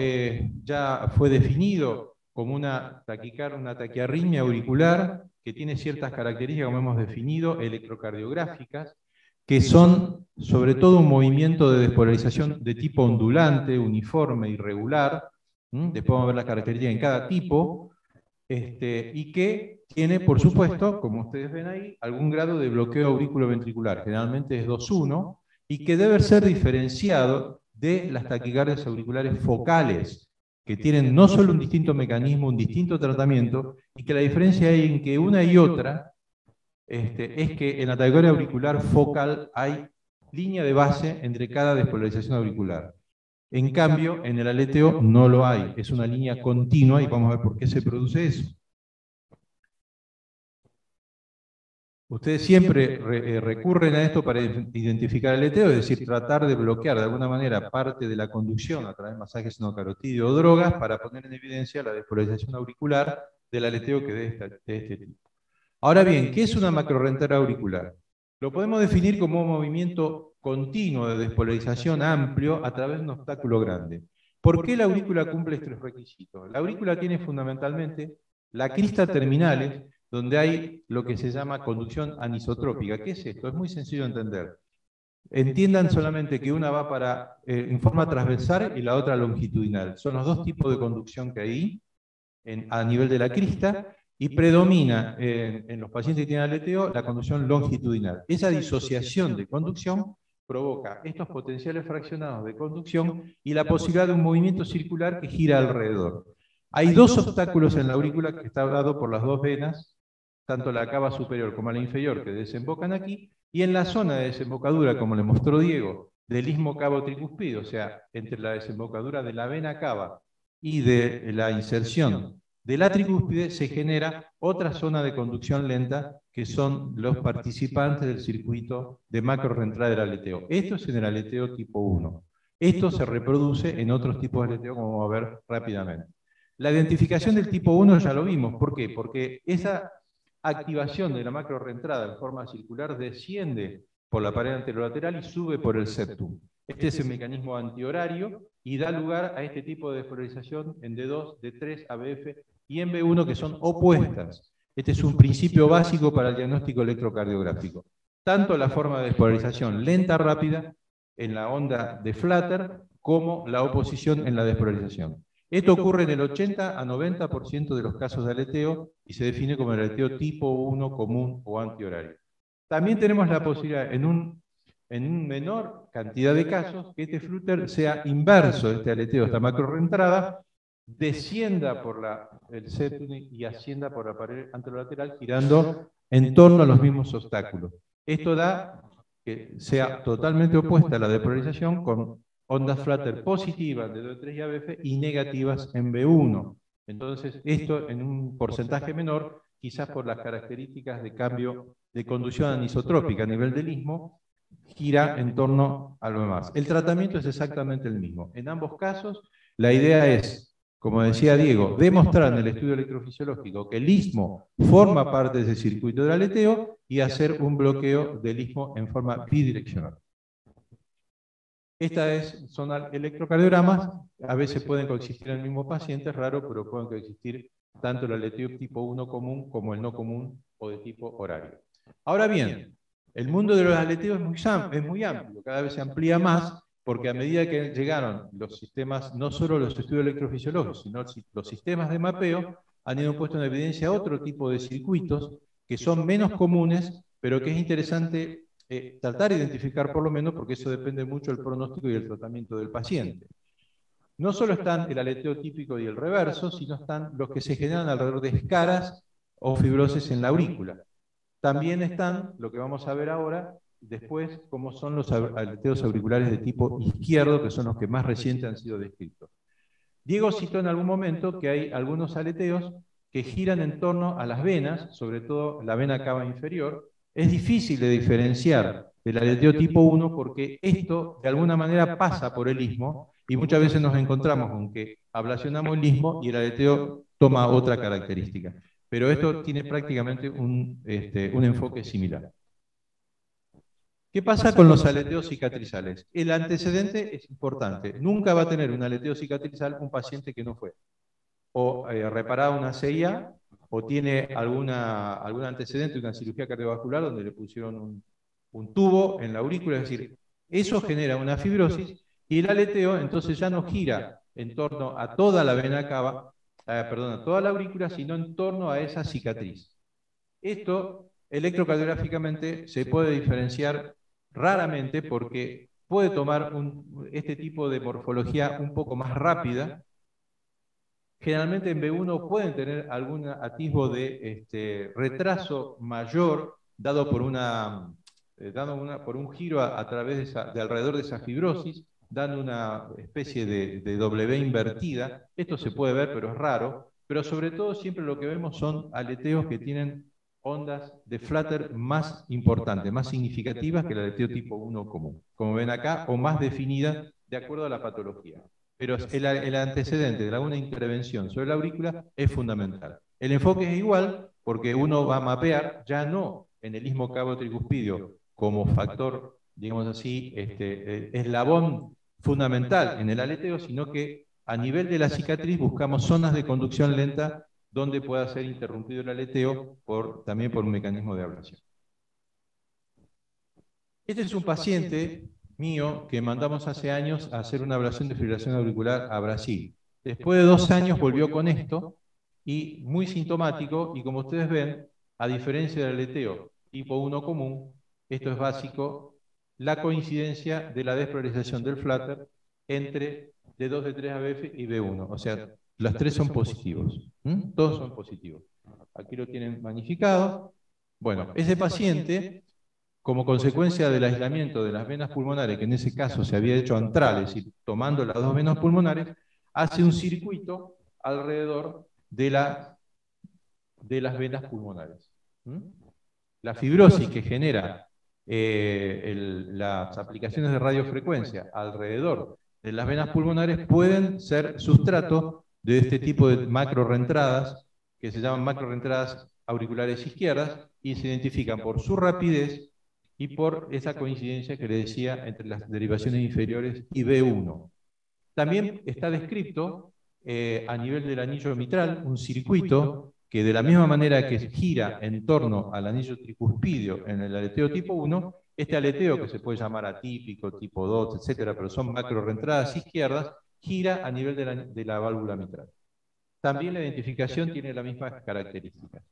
ya fue definido como una taquiarritmia auricular que tiene ciertas características, como hemos definido, electrocardiográficas, que son sobre todo un movimiento de despolarización de tipo ondulante, uniforme, irregular. Después vamos a ver las características en cada tipo, y que tiene, por supuesto, como ustedes ven ahí, algún grado de bloqueo auriculoventricular. Generalmente es 2:1, y que debe ser diferenciado de las taquicardias auriculares focales, que tienen no solo un distinto mecanismo, un distinto tratamiento, y que la diferencia hay en que una y otra es que en la taquicardia auricular focal hay línea de base entre cada despolarización auricular. En cambio, en el aleteo no lo hay, es una línea continua y vamos a ver por qué se produce eso. Ustedes siempre recurren a esto para identificar el aleteo, es decir, tratar de bloquear de alguna manera parte de la conducción a través de masajes senocarotídeo o drogas para poner en evidencia la despolarización auricular del aleteo que de este tipo. Ahora bien, ¿qué es una macrorrentera auricular? Lo podemos definir como un movimiento continuo de despolarización amplio a través de un obstáculo grande. ¿Por qué la aurícula cumple estos requisitos? La aurícula tiene fundamentalmente la crista terminales, donde hay lo que se llama conducción anisotrópica. ¿Qué es esto? Es muy sencillo de entender. Entiendan solamente que una va en forma transversal y la otra longitudinal. Son los dos tipos de conducción que hay a nivel de la crista, y predomina en los pacientes que tienen aleteo la conducción longitudinal. Esa disociación de conducción provoca estos potenciales fraccionados de conducción y la posibilidad de un movimiento circular que gira alrededor. Hay dos obstáculos en la aurícula que está dado por las dos venas, tanto la cava superior como la inferior, que desembocan aquí, y en la zona de desembocadura, como le mostró Diego, del istmo cavo tricuspidio, o sea, entre la desembocadura de la vena cava y de la inserción de la tricúspide, se genera otra zona de conducción lenta, que son los participantes del circuito de macrorrentera del aleteo. Esto es en el aleteo tipo 1. Esto se reproduce en otros tipos de aleteo, como vamos a ver rápidamente. La identificación del tipo 1 ya lo vimos. ¿Por qué? Porque esa activación de la macrorreentrada en forma circular desciende por la pared anterolateral y sube por el septum. Este es el mecanismo antihorario y da lugar a este tipo de despolarización en D2, D3, ABF y en B1, que son opuestas. Este es un principio básico para el diagnóstico electrocardiográfico. Tanto la forma de despolarización lenta rápida en la onda de Flatter como la oposición en la despolarización. Esto ocurre en el 80 a 90% de los casos de aleteo y se define como el aleteo tipo 1 común o antihorario. También tenemos la posibilidad en un menor cantidad de casos que este flutter sea inverso, este aleteo, esta macrorreentrada, descienda por el septum y ascienda por la pared anterolateral girando en torno a los mismos obstáculos. Esto da que sea totalmente opuesta a la despolarización con ondas Flatter positivas de D3 y ABF y negativas en B1. Entonces, esto en un porcentaje menor, quizás por las características de cambio de conducción anisotrópica a nivel del istmo, gira en torno a lo demás. El tratamiento es exactamente el mismo. En ambos casos, la idea es, como decía Diego, demostrar en el estudio electrofisiológico que el istmo forma parte de ese circuito del aleteo y hacer un bloqueo del istmo en forma bidireccional. Son electrocardiogramas, a veces pueden coexistir en el mismo paciente, es raro, pero pueden coexistir tanto el aleteo tipo 1 común como el no común o de tipo horario. Ahora bien, el mundo de los aleteos es muy amplio, cada vez se amplía más, porque a medida que llegaron los sistemas, no solo los estudios electrofisiológicos, sino los sistemas de mapeo, han ido puesto en evidencia otro tipo de circuitos que son menos comunes, pero que es interesante tratar de identificar por lo menos, porque eso depende mucho del pronóstico y del tratamiento del paciente. No solo están el aleteo típico y el reverso, sino están los que se generan alrededor de escaras o fibrosis en la aurícula. También están, lo que vamos a ver ahora, después, como son los aleteos auriculares de tipo izquierdo, que son los que más recientes han sido descritos. Diego citó en algún momento que hay algunos aleteos que giran en torno a las venas, sobre todo la vena cava inferior. Es difícil de diferenciar del aleteo tipo 1 porque esto de alguna manera pasa por el istmo y muchas veces nos encontramos con que ablacionamos el istmo y el aleteo toma otra característica. Pero esto tiene prácticamente un enfoque similar. ¿Qué pasa con los aleteos cicatrizales? El antecedente es importante. Nunca va a tener un aleteo cicatrizal un paciente que no fue o reparado una CIA o tiene algún antecedente de una cirugía cardiovascular donde le pusieron un tubo en la aurícula. Es decir, eso genera una fibrosis y el aleteo entonces ya no gira en torno a toda la vena cava, a toda la aurícula, sino en torno a esa cicatriz. Esto electrocardiográficamente se puede diferenciar raramente porque puede tomar este tipo de morfología un poco más rápida. Generalmente en B1 pueden tener algún atisbo de retraso mayor dado por por un giro a través de alrededor de esa fibrosis, dando una especie de W invertida. Esto se puede ver, pero es raro. Pero sobre todo siempre lo que vemos son aleteos que tienen ondas de flutter más importantes, más significativas que el aleteo tipo 1 común, como ven acá, o más definida de acuerdo a la patología. Pero el antecedente de alguna intervención sobre la aurícula es fundamental. El enfoque es igual porque uno va a mapear ya no en el istmo cabo tricuspidio como factor, digamos así, eslabón fundamental en el aleteo, sino que a nivel de la cicatriz buscamos zonas de conducción lenta donde pueda ser interrumpido el aleteo también por un mecanismo de ablación. Este es un paciente mío que mandamos hace años a hacer una ablación de fibrilación auricular a Brasil. Después de 2 años volvió con esto, y muy sintomático, y como ustedes ven, a diferencia del aleteo tipo 1 común, esto es básico, la coincidencia de la despolarización del flutter entre D2, D3 ABF y B1. O sea, los tres son positivos. Todos son positivos. Aquí lo tienen magnificado. Bueno, ese paciente, como consecuencia del aislamiento de las venas pulmonares, que en ese caso se había hecho antral, es decir, tomando las 2 venas pulmonares, hace un circuito alrededor de las venas pulmonares. La fibrosis que genera las aplicaciones de radiofrecuencia alrededor de las venas pulmonares pueden ser sustrato de este tipo de macrorreentradas, que se llaman macrorreentradas auriculares izquierdas, y se identifican por su rapidez y por esa coincidencia que le decía entre las derivaciones inferiores y B1. También está descrito a nivel del anillo mitral un circuito que de la misma manera que gira en torno al anillo tricuspidio en el aleteo tipo 1, este aleteo que se puede llamar atípico, tipo 2, etcétera, pero son macrorreentradas izquierdas, gira a nivel de la válvula mitral. También la identificación tiene las mismas características.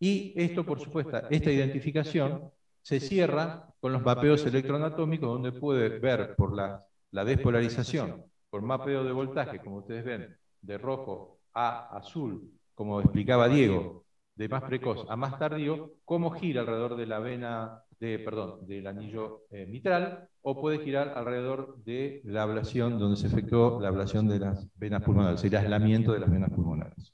Y esto, por supuesto, esta identificación se cierra con los mapeos electroanatómicos, donde puede ver por la despolarización, por mapeo de voltaje, como ustedes ven, de rojo a azul, como explicaba Diego, de más precoz a más tardío, cómo gira alrededor de la vena, del anillo mitral, o puede girar alrededor de la ablación, donde se efectuó la ablación de las venas pulmonares, el aislamiento de las venas pulmonares.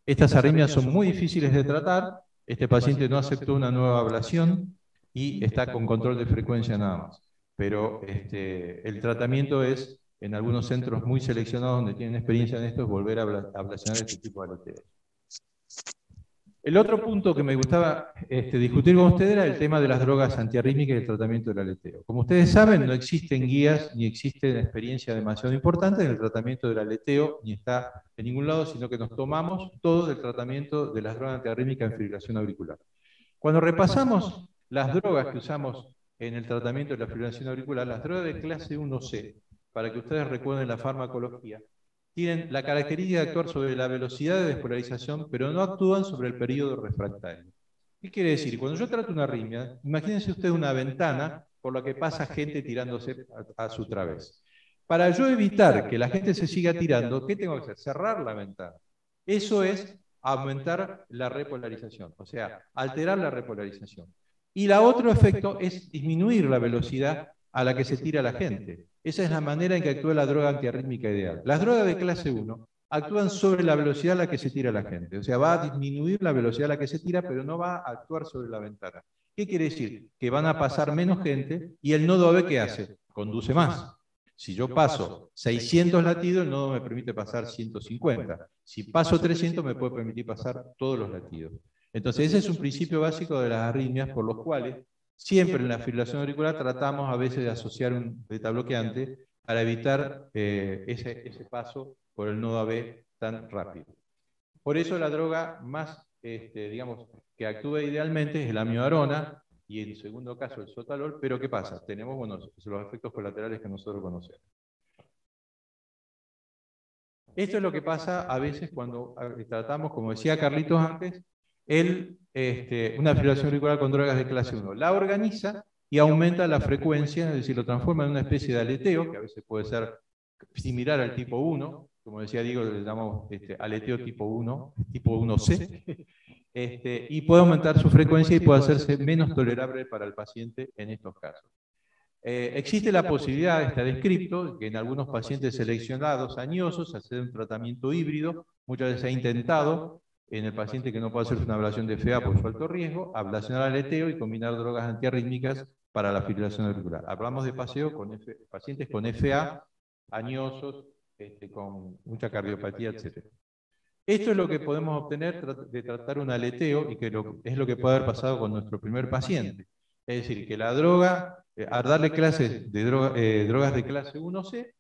Estas arritmias son muy difíciles de tratar. Este paciente no aceptó una nueva ablación y está con control de frecuencia nada más. Pero el tratamiento es, en algunos centros muy seleccionados donde tienen experiencia en esto, es volver a ablacionar este tipo de aleteos. El otro punto que me gustaba discutir con ustedes era el tema de las drogas antiarrítmicas y el tratamiento del aleteo. Como ustedes saben, no existen guías ni existe experiencia demasiado importante en el tratamiento del aleteo, ni está en ningún lado, sino que nos tomamos todo del tratamiento de las drogas antiarrítmicas en fibrilación auricular. Cuando repasamos las drogas que usamos en el tratamiento de la fibrilación auricular, las drogas de clase 1C, para que ustedes recuerden la farmacología, tienen la característica de actuar sobre la velocidad de despolarización, pero no actúan sobre el periodo refractario. ¿Qué quiere decir? Cuando yo trato una arritmia, imagínense usted una ventana por la que pasa gente tirándose a su través. Para yo evitar que la gente se siga tirando, ¿qué tengo que hacer? Cerrar la ventana. Eso es aumentar la repolarización, o sea, alterar la repolarización. Y el otro efecto es disminuir la velocidad a la que se tira la gente. Esa es la manera en que actúa la droga antiarrítmica ideal. Las drogas de clase 1 actúan sobre la velocidad a la que se tira la gente. O sea, va a disminuir la velocidad a la que se tira, pero no va a actuar sobre la ventana. ¿Qué quiere decir? Que van a pasar menos gente y el nodo AB, ¿qué hace? Conduce más. Si yo paso 600 latidos, el nodo me permite pasar 150. Si paso 300, me puede permitir pasar todos los latidos. Entonces, ese es un principio básico de las arritmias, por los cuales siempre en la fibrilación auricular tratamos a veces de asociar un beta bloqueante para evitar ese paso por el nodo AB tan rápido. Por eso la droga más, digamos, que actúa idealmente es el amiodarona y en segundo caso el sotalol, pero ¿qué pasa? Tenemos, bueno, los efectos colaterales que nosotros conocemos. Esto es lo que pasa a veces cuando tratamos, como decía Carlitos antes, una fibrilación auricular con drogas de clase 1. La organiza y aumenta la frecuencia, es decir, lo transforma en una especie de aleteo, que a veces puede ser similar al tipo 1, como decía Diego, le llamamos aleteo tipo 1, tipo 1C, y puede aumentar su frecuencia y puede hacerse menos tolerable para el paciente en estos casos. Existe la posibilidad, está descrito, que en algunos pacientes seleccionados añosos hacer un tratamiento híbrido. Muchas veces se ha intentado en el paciente que no puede hacerse una ablación de FA por su alto riesgo, ablacionar aleteo y combinar drogas antiarrítmicas para la fibrilación auricular. Hablamos de pacientes con FA añosos, con mucha cardiopatía, etc. Esto es lo que podemos obtener de tratar un aleteo y que es lo que puede haber pasado con nuestro primer paciente. Es decir, que la droga, al darle clases de drogas de clase 1C,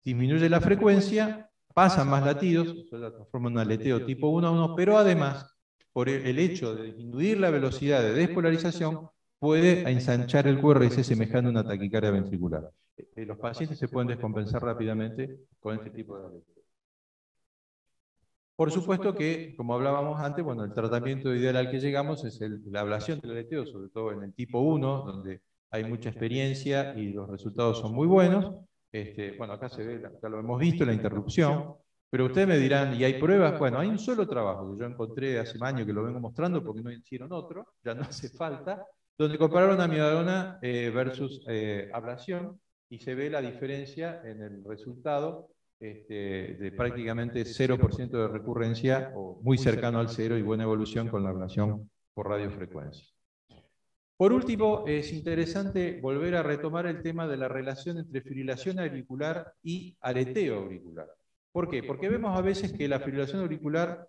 disminuye la frecuencia, pasan más latidos, eso la transforma en un aleteo tipo 1A1, pero además, por el hecho de disminuir la velocidad de despolarización, puede ensanchar el QRS semejando a una taquicardia ventricular. Los pacientes se pueden descompensar rápidamente con este tipo de aleteo. Por supuesto que, como hablábamos antes, bueno, el tratamiento ideal al que llegamos es la ablación del aleteo, sobre todo en el tipo 1, donde hay mucha experiencia y los resultados son muy buenos. Bueno, acá se ve, acá lo hemos visto, la interrupción, pero ustedes me dirán, ¿y hay pruebas? Bueno, hay un solo trabajo que yo encontré hace años que lo vengo mostrando porque no hicieron otro, ya no hace falta, donde compararon amiodarona versus ablación y se ve la diferencia en el resultado de prácticamente 0% de recurrencia o muy cercano al 0 y buena evolución con la ablación por radiofrecuencia. Por último, es interesante volver a retomar el tema de la relación entre fibrilación auricular y aleteo auricular. ¿Por qué? Porque vemos a veces que la fibrilación auricular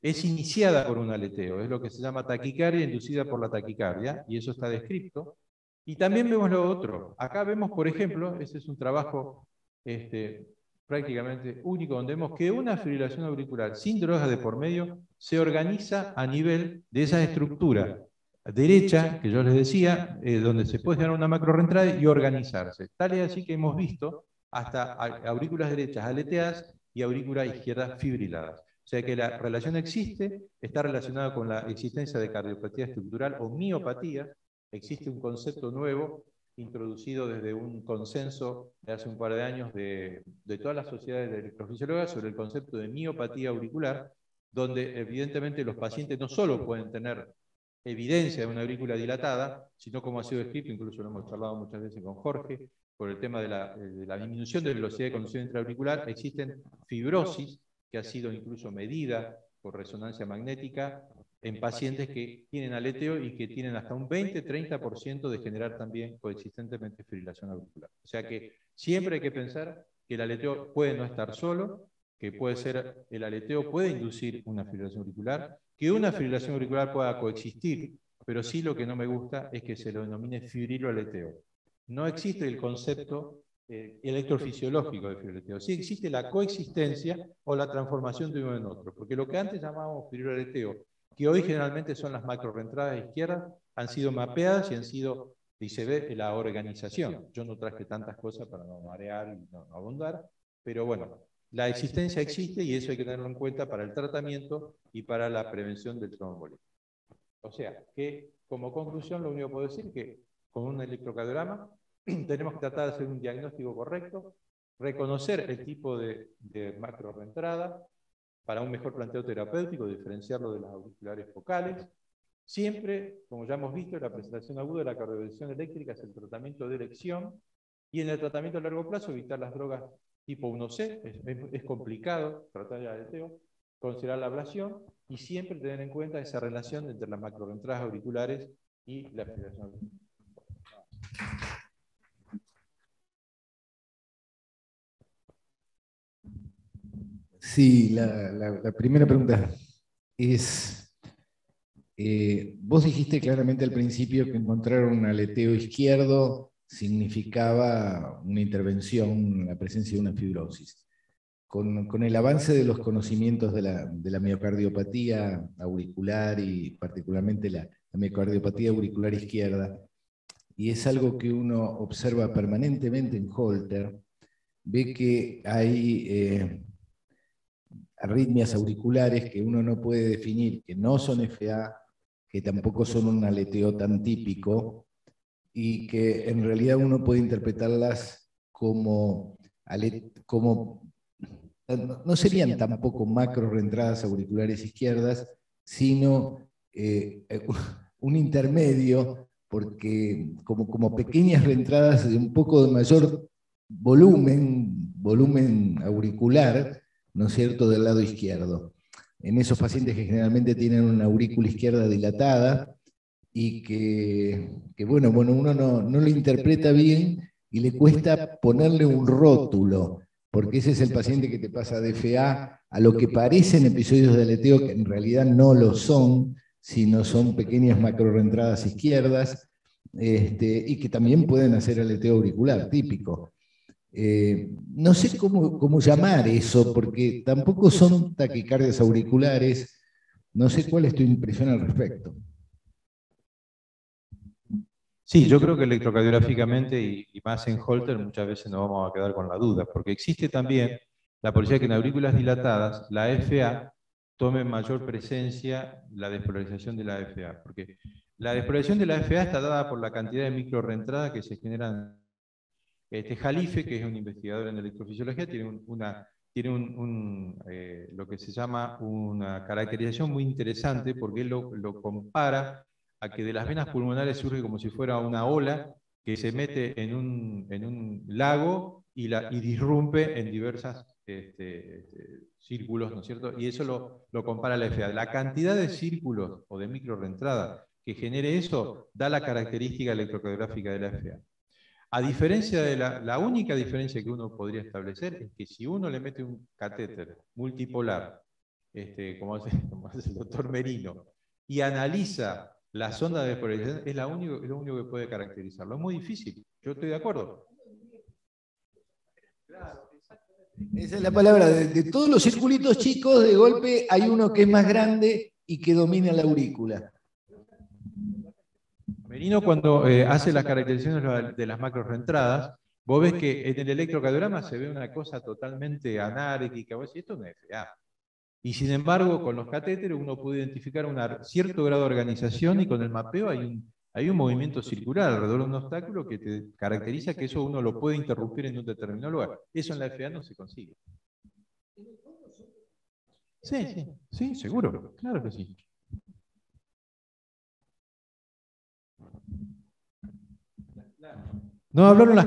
es iniciada por un aleteo, es lo que se llama taquicardia inducida por la taquicardia, y eso está descrito. Y también vemos lo otro. Acá vemos, por ejemplo, este es un trabajo prácticamente único, donde vemos que una fibrilación auricular sin drogas de por medio se organiza a nivel de esa estructura derecha, que yo les decía, donde se puede generar una macrorreentrada y organizarse. Tal es así que hemos visto hasta aurículas derechas aleteadas y aurículas izquierdas fibriladas. O sea que la relación existe, está relacionada con la existencia de cardiopatía estructural o miopatía. Existe un concepto nuevo introducido desde un consenso de hace un par de años de todas las sociedades de electrofisiología sobre el concepto de miopatía auricular, donde evidentemente los pacientes no solo pueden tener evidencia de una aurícula dilatada, sino como ha sido escrito, incluso lo hemos charlado muchas veces con Jorge, por el tema de la disminución de velocidad de conducción intraauricular, existen fibrosis que ha sido incluso medida por resonancia magnética en pacientes que tienen aleteo y que tienen hasta un 20-30% de generar también coexistentemente fibrilación auricular. O sea que siempre hay que pensar que el aleteo puede no estar solo, que puede ser, el aleteo puede inducir una fibrilación auricular, que una fibrilación auricular pueda coexistir, pero sí lo que no me gusta es que se lo denomine fibriloaleteo. No existe el concepto electrofisiológico de fibriloaleteo. Sí existe la coexistencia o la transformación de uno en otro, porque lo que antes llamábamos fibriloaleteo, que hoy generalmente son las macrorreentradas izquierdas, han sido mapeadas y han sido, y se ve la organización. Yo no traje tantas cosas para no marear y no abundar, pero bueno, la existencia existe y eso hay que tenerlo en cuenta para el tratamiento y para la prevención del tromboembolismo. O sea, que como conclusión lo único que puedo decir es que con un electrocardiograma tenemos que tratar de hacer un diagnóstico correcto, reconocer el tipo de macrorreentrada para un mejor planteo terapéutico, diferenciarlo de las auriculares focales. Siempre, como ya hemos visto, la presentación aguda de la cardiovisión eléctrica es el tratamiento de elección y en el tratamiento a largo plazo evitar las drogas tipo 1C, es complicado tratar el aleteo, considerar la ablación y siempre tener en cuenta esa relación entre las macrorreentradas auriculares y la fibrilación auricular. Sí, la primera pregunta es, vos dijiste claramente al principio que encontrar un aleteo izquierdo significaba una intervención, la presencia de una fibrosis. Con el avance de los conocimientos de la miocardiopatía auricular y particularmente la miocardiopatía auricular izquierda, y es algo que uno observa permanentemente en Holter, ve que hay arritmias auriculares que uno no puede definir, que no son FA, que tampoco son un aleteo tan típico, y que en realidad uno puede interpretarlas como no serían tampoco macro reentradas auriculares izquierdas, sino un intermedio, porque como pequeñas reentradas de un poco de mayor volumen auricular, ¿no es cierto?, del lado izquierdo. En esos pacientes que generalmente tienen una aurícula izquierda dilatada y que bueno, uno no lo interpreta bien y le cuesta ponerle un rótulo, porque ese es el paciente que te pasa de FA a lo que parecen episodios de aleteo que en realidad no lo son, sino son pequeñas macrorreentradas izquierdas, y que también pueden hacer aleteo auricular típico. No sé cómo llamar eso, porque tampoco son taquicardias auriculares. No sé cuál es tu impresión al respecto. Sí, yo creo que electrocardiográficamente y más en Holter muchas veces nos vamos a quedar con la duda, porque existe también la posibilidad que en aurículas dilatadas la FA tome mayor presencia la despolarización de la FA, porque la despolarización de la FA está dada por la cantidad de microrreentradas que se generan. Jalife, que es un investigador en electrofisiología, tiene lo que se llama una caracterización muy interesante, porque él lo compara a que de las venas pulmonares surge como si fuera una ola que se mete en un lago y disrumpe en diversos círculos, ¿no es cierto? Y eso lo compara a la FA. La cantidad de círculos o de microrreentrada que genere eso da la característica electrocardiográfica de la FA. A diferencia de la única diferencia que uno podría establecer es que si uno le mete un catéter multipolar, como hace el doctor Merino, y analiza la sonda de despolarización, es lo único que puede caracterizarlo. Es muy difícil, yo estoy de acuerdo. Esa es la palabra. De todos los circulitos chicos, de golpe hay uno que es más grande y que domina la aurícula. Merino, cuando hace las caracterizaciones de las macrorreentradas, vos ves que en el electrocardiograma se ve una cosa totalmente anárquica, vos decís, esto no es FA. Y sin embargo, con los catéteres uno puede identificar un cierto grado de organización y con el mapeo hay un movimiento circular alrededor de un obstáculo que te caracteriza que eso uno lo puede interrumpir en un determinado lugar. Eso en la FA no se consigue. Sí, seguro, claro que sí. No hablaron las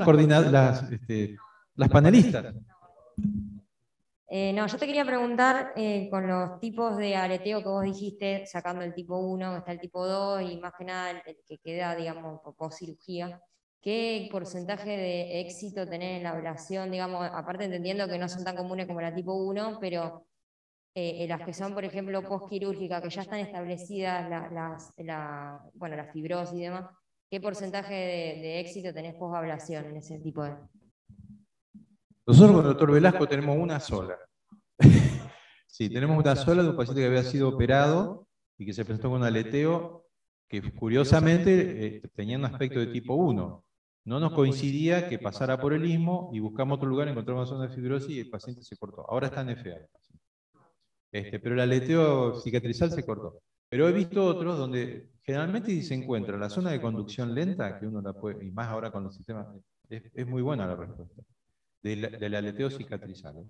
panelistas. No, yo te quería preguntar con los tipos de aleteo que vos dijiste, sacando el tipo 1, está el tipo 2 y más que nada el que queda, digamos, post cirugía, ¿qué porcentaje de éxito tenés en la ablación? Digamos, aparte entendiendo que no son tan comunes como la tipo 1, pero las que son, por ejemplo, postquirúrgicas, que ya están establecidas la fibrosis y demás, ¿qué porcentaje de éxito tenés post-ablación en ese tipo de...? Nosotros con el doctor Velasco tenemos una sola. Sí, tenemos una sola de un paciente que había sido operado y que se presentó con un aleteo que curiosamente tenía un aspecto de tipo 1. No nos coincidía que pasara por el istmo y buscamos otro lugar, encontramos una zona de fibrosis y el paciente se cortó. Ahora está en FA. Pero el aleteo cicatrizal se cortó. Pero he visto otros donde generalmente se encuentra la zona de conducción lenta, que uno la puede, y más ahora con los sistemas, es muy buena la respuesta, del aleteo cicatrizal.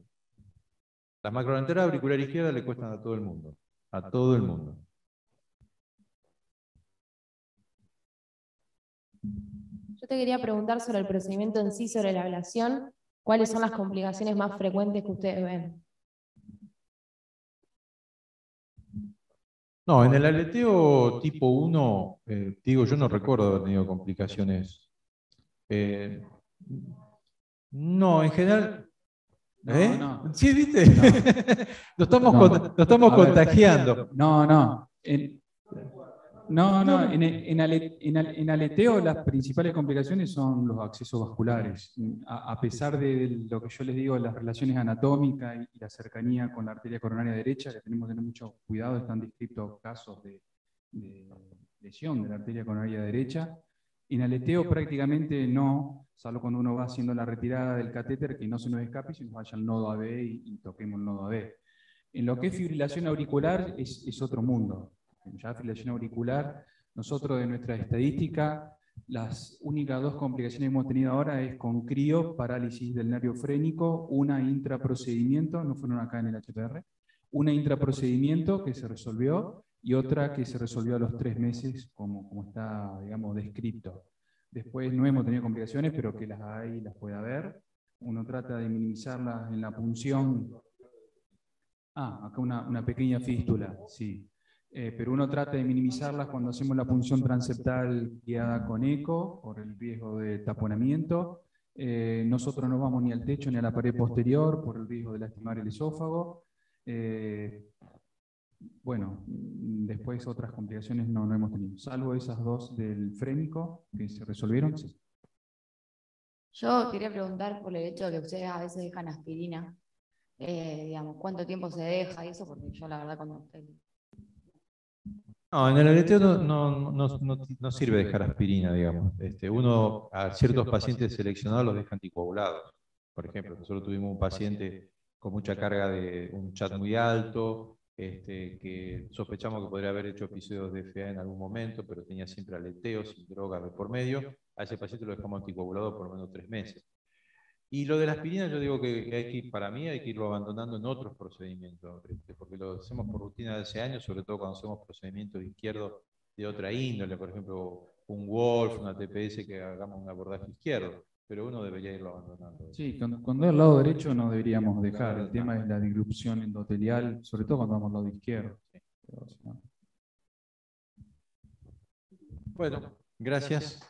Las macrorreentradas auricular izquierda le cuestan a todo el mundo. A todo el mundo. Yo te quería preguntar sobre el procedimiento en sí, sobre la ablación. ¿Cuáles son las complicaciones más frecuentes que ustedes ven? No, en el aleteo tipo 1, yo no recuerdo haber tenido complicaciones. No, en general... No. Sí, ¿viste? Lo estamos contagiando. En aleteo las principales complicaciones son los accesos vasculares. A pesar de lo que yo les digo, las relaciones anatómicas y la cercanía con la arteria coronaria derecha, que tenemos que tener mucho cuidado, están descritos casos de lesión de la arteria coronaria derecha. En aleteo prácticamente no, salvo cuando uno va haciendo la retirada del catéter, que no se nos escape y se nos vaya al nodo AB y toquemos el nodo AB. En lo que es fibrilación auricular es otro mundo. Ya fibrilación auricular, nosotros de nuestra estadística Las únicas dos complicaciones que hemos tenido ahora es con crío, parálisis del nervio frénico, una intraprocedimiento, no fueron acá en el HPR, una intraprocedimiento que se resolvió y otra que se resolvió a los 3 meses, como está, digamos, descrito. Después no hemos tenido complicaciones, pero que las hay, las puede haber. Uno trata de minimizarlas en la punción. Acá una pequeña fístula, sí. Pero uno trata de minimizarlas cuando hacemos la punción transeptal guiada con eco, por el riesgo de taponamiento. Nosotros no vamos ni al techo ni a la pared posterior, por el riesgo de lastimar el esófago. Bueno, después otras complicaciones no hemos tenido, salvo esas dos del frénico que se resolvieron. Sí. Yo quería preguntar por el hecho de que ustedes a veces dejan aspirina, digamos, ¿cuánto tiempo se deja y eso? Porque yo la verdad cuando... No, en el aleteo no sirve dejar aspirina, digamos. Uno a ciertos pacientes seleccionados los deja anticoagulados. Por ejemplo, nosotros tuvimos un paciente con mucha carga de un chat muy alto, que sospechamos que podría haber hecho episodios de FA en algún momento, pero tenía siempre aleteos y drogas de por medio. A ese paciente lo dejamos anticoagulado por lo menos 3 meses. Y lo de la aspirina, yo digo que para mí hay que irlo abandonando en otros procedimientos, porque lo hacemos por rutina de hace años, sobre todo cuando hacemos procedimientos izquierdos de otra índole, por ejemplo, un Wolf, una TPS, que hagamos un abordaje izquierdo, pero uno debería irlo abandonando. Sí, cuando es al lado derecho no deberíamos dejar, el tema es la digrupción endotelial, sobre todo cuando vamos al lado izquierdo. Bueno, gracias.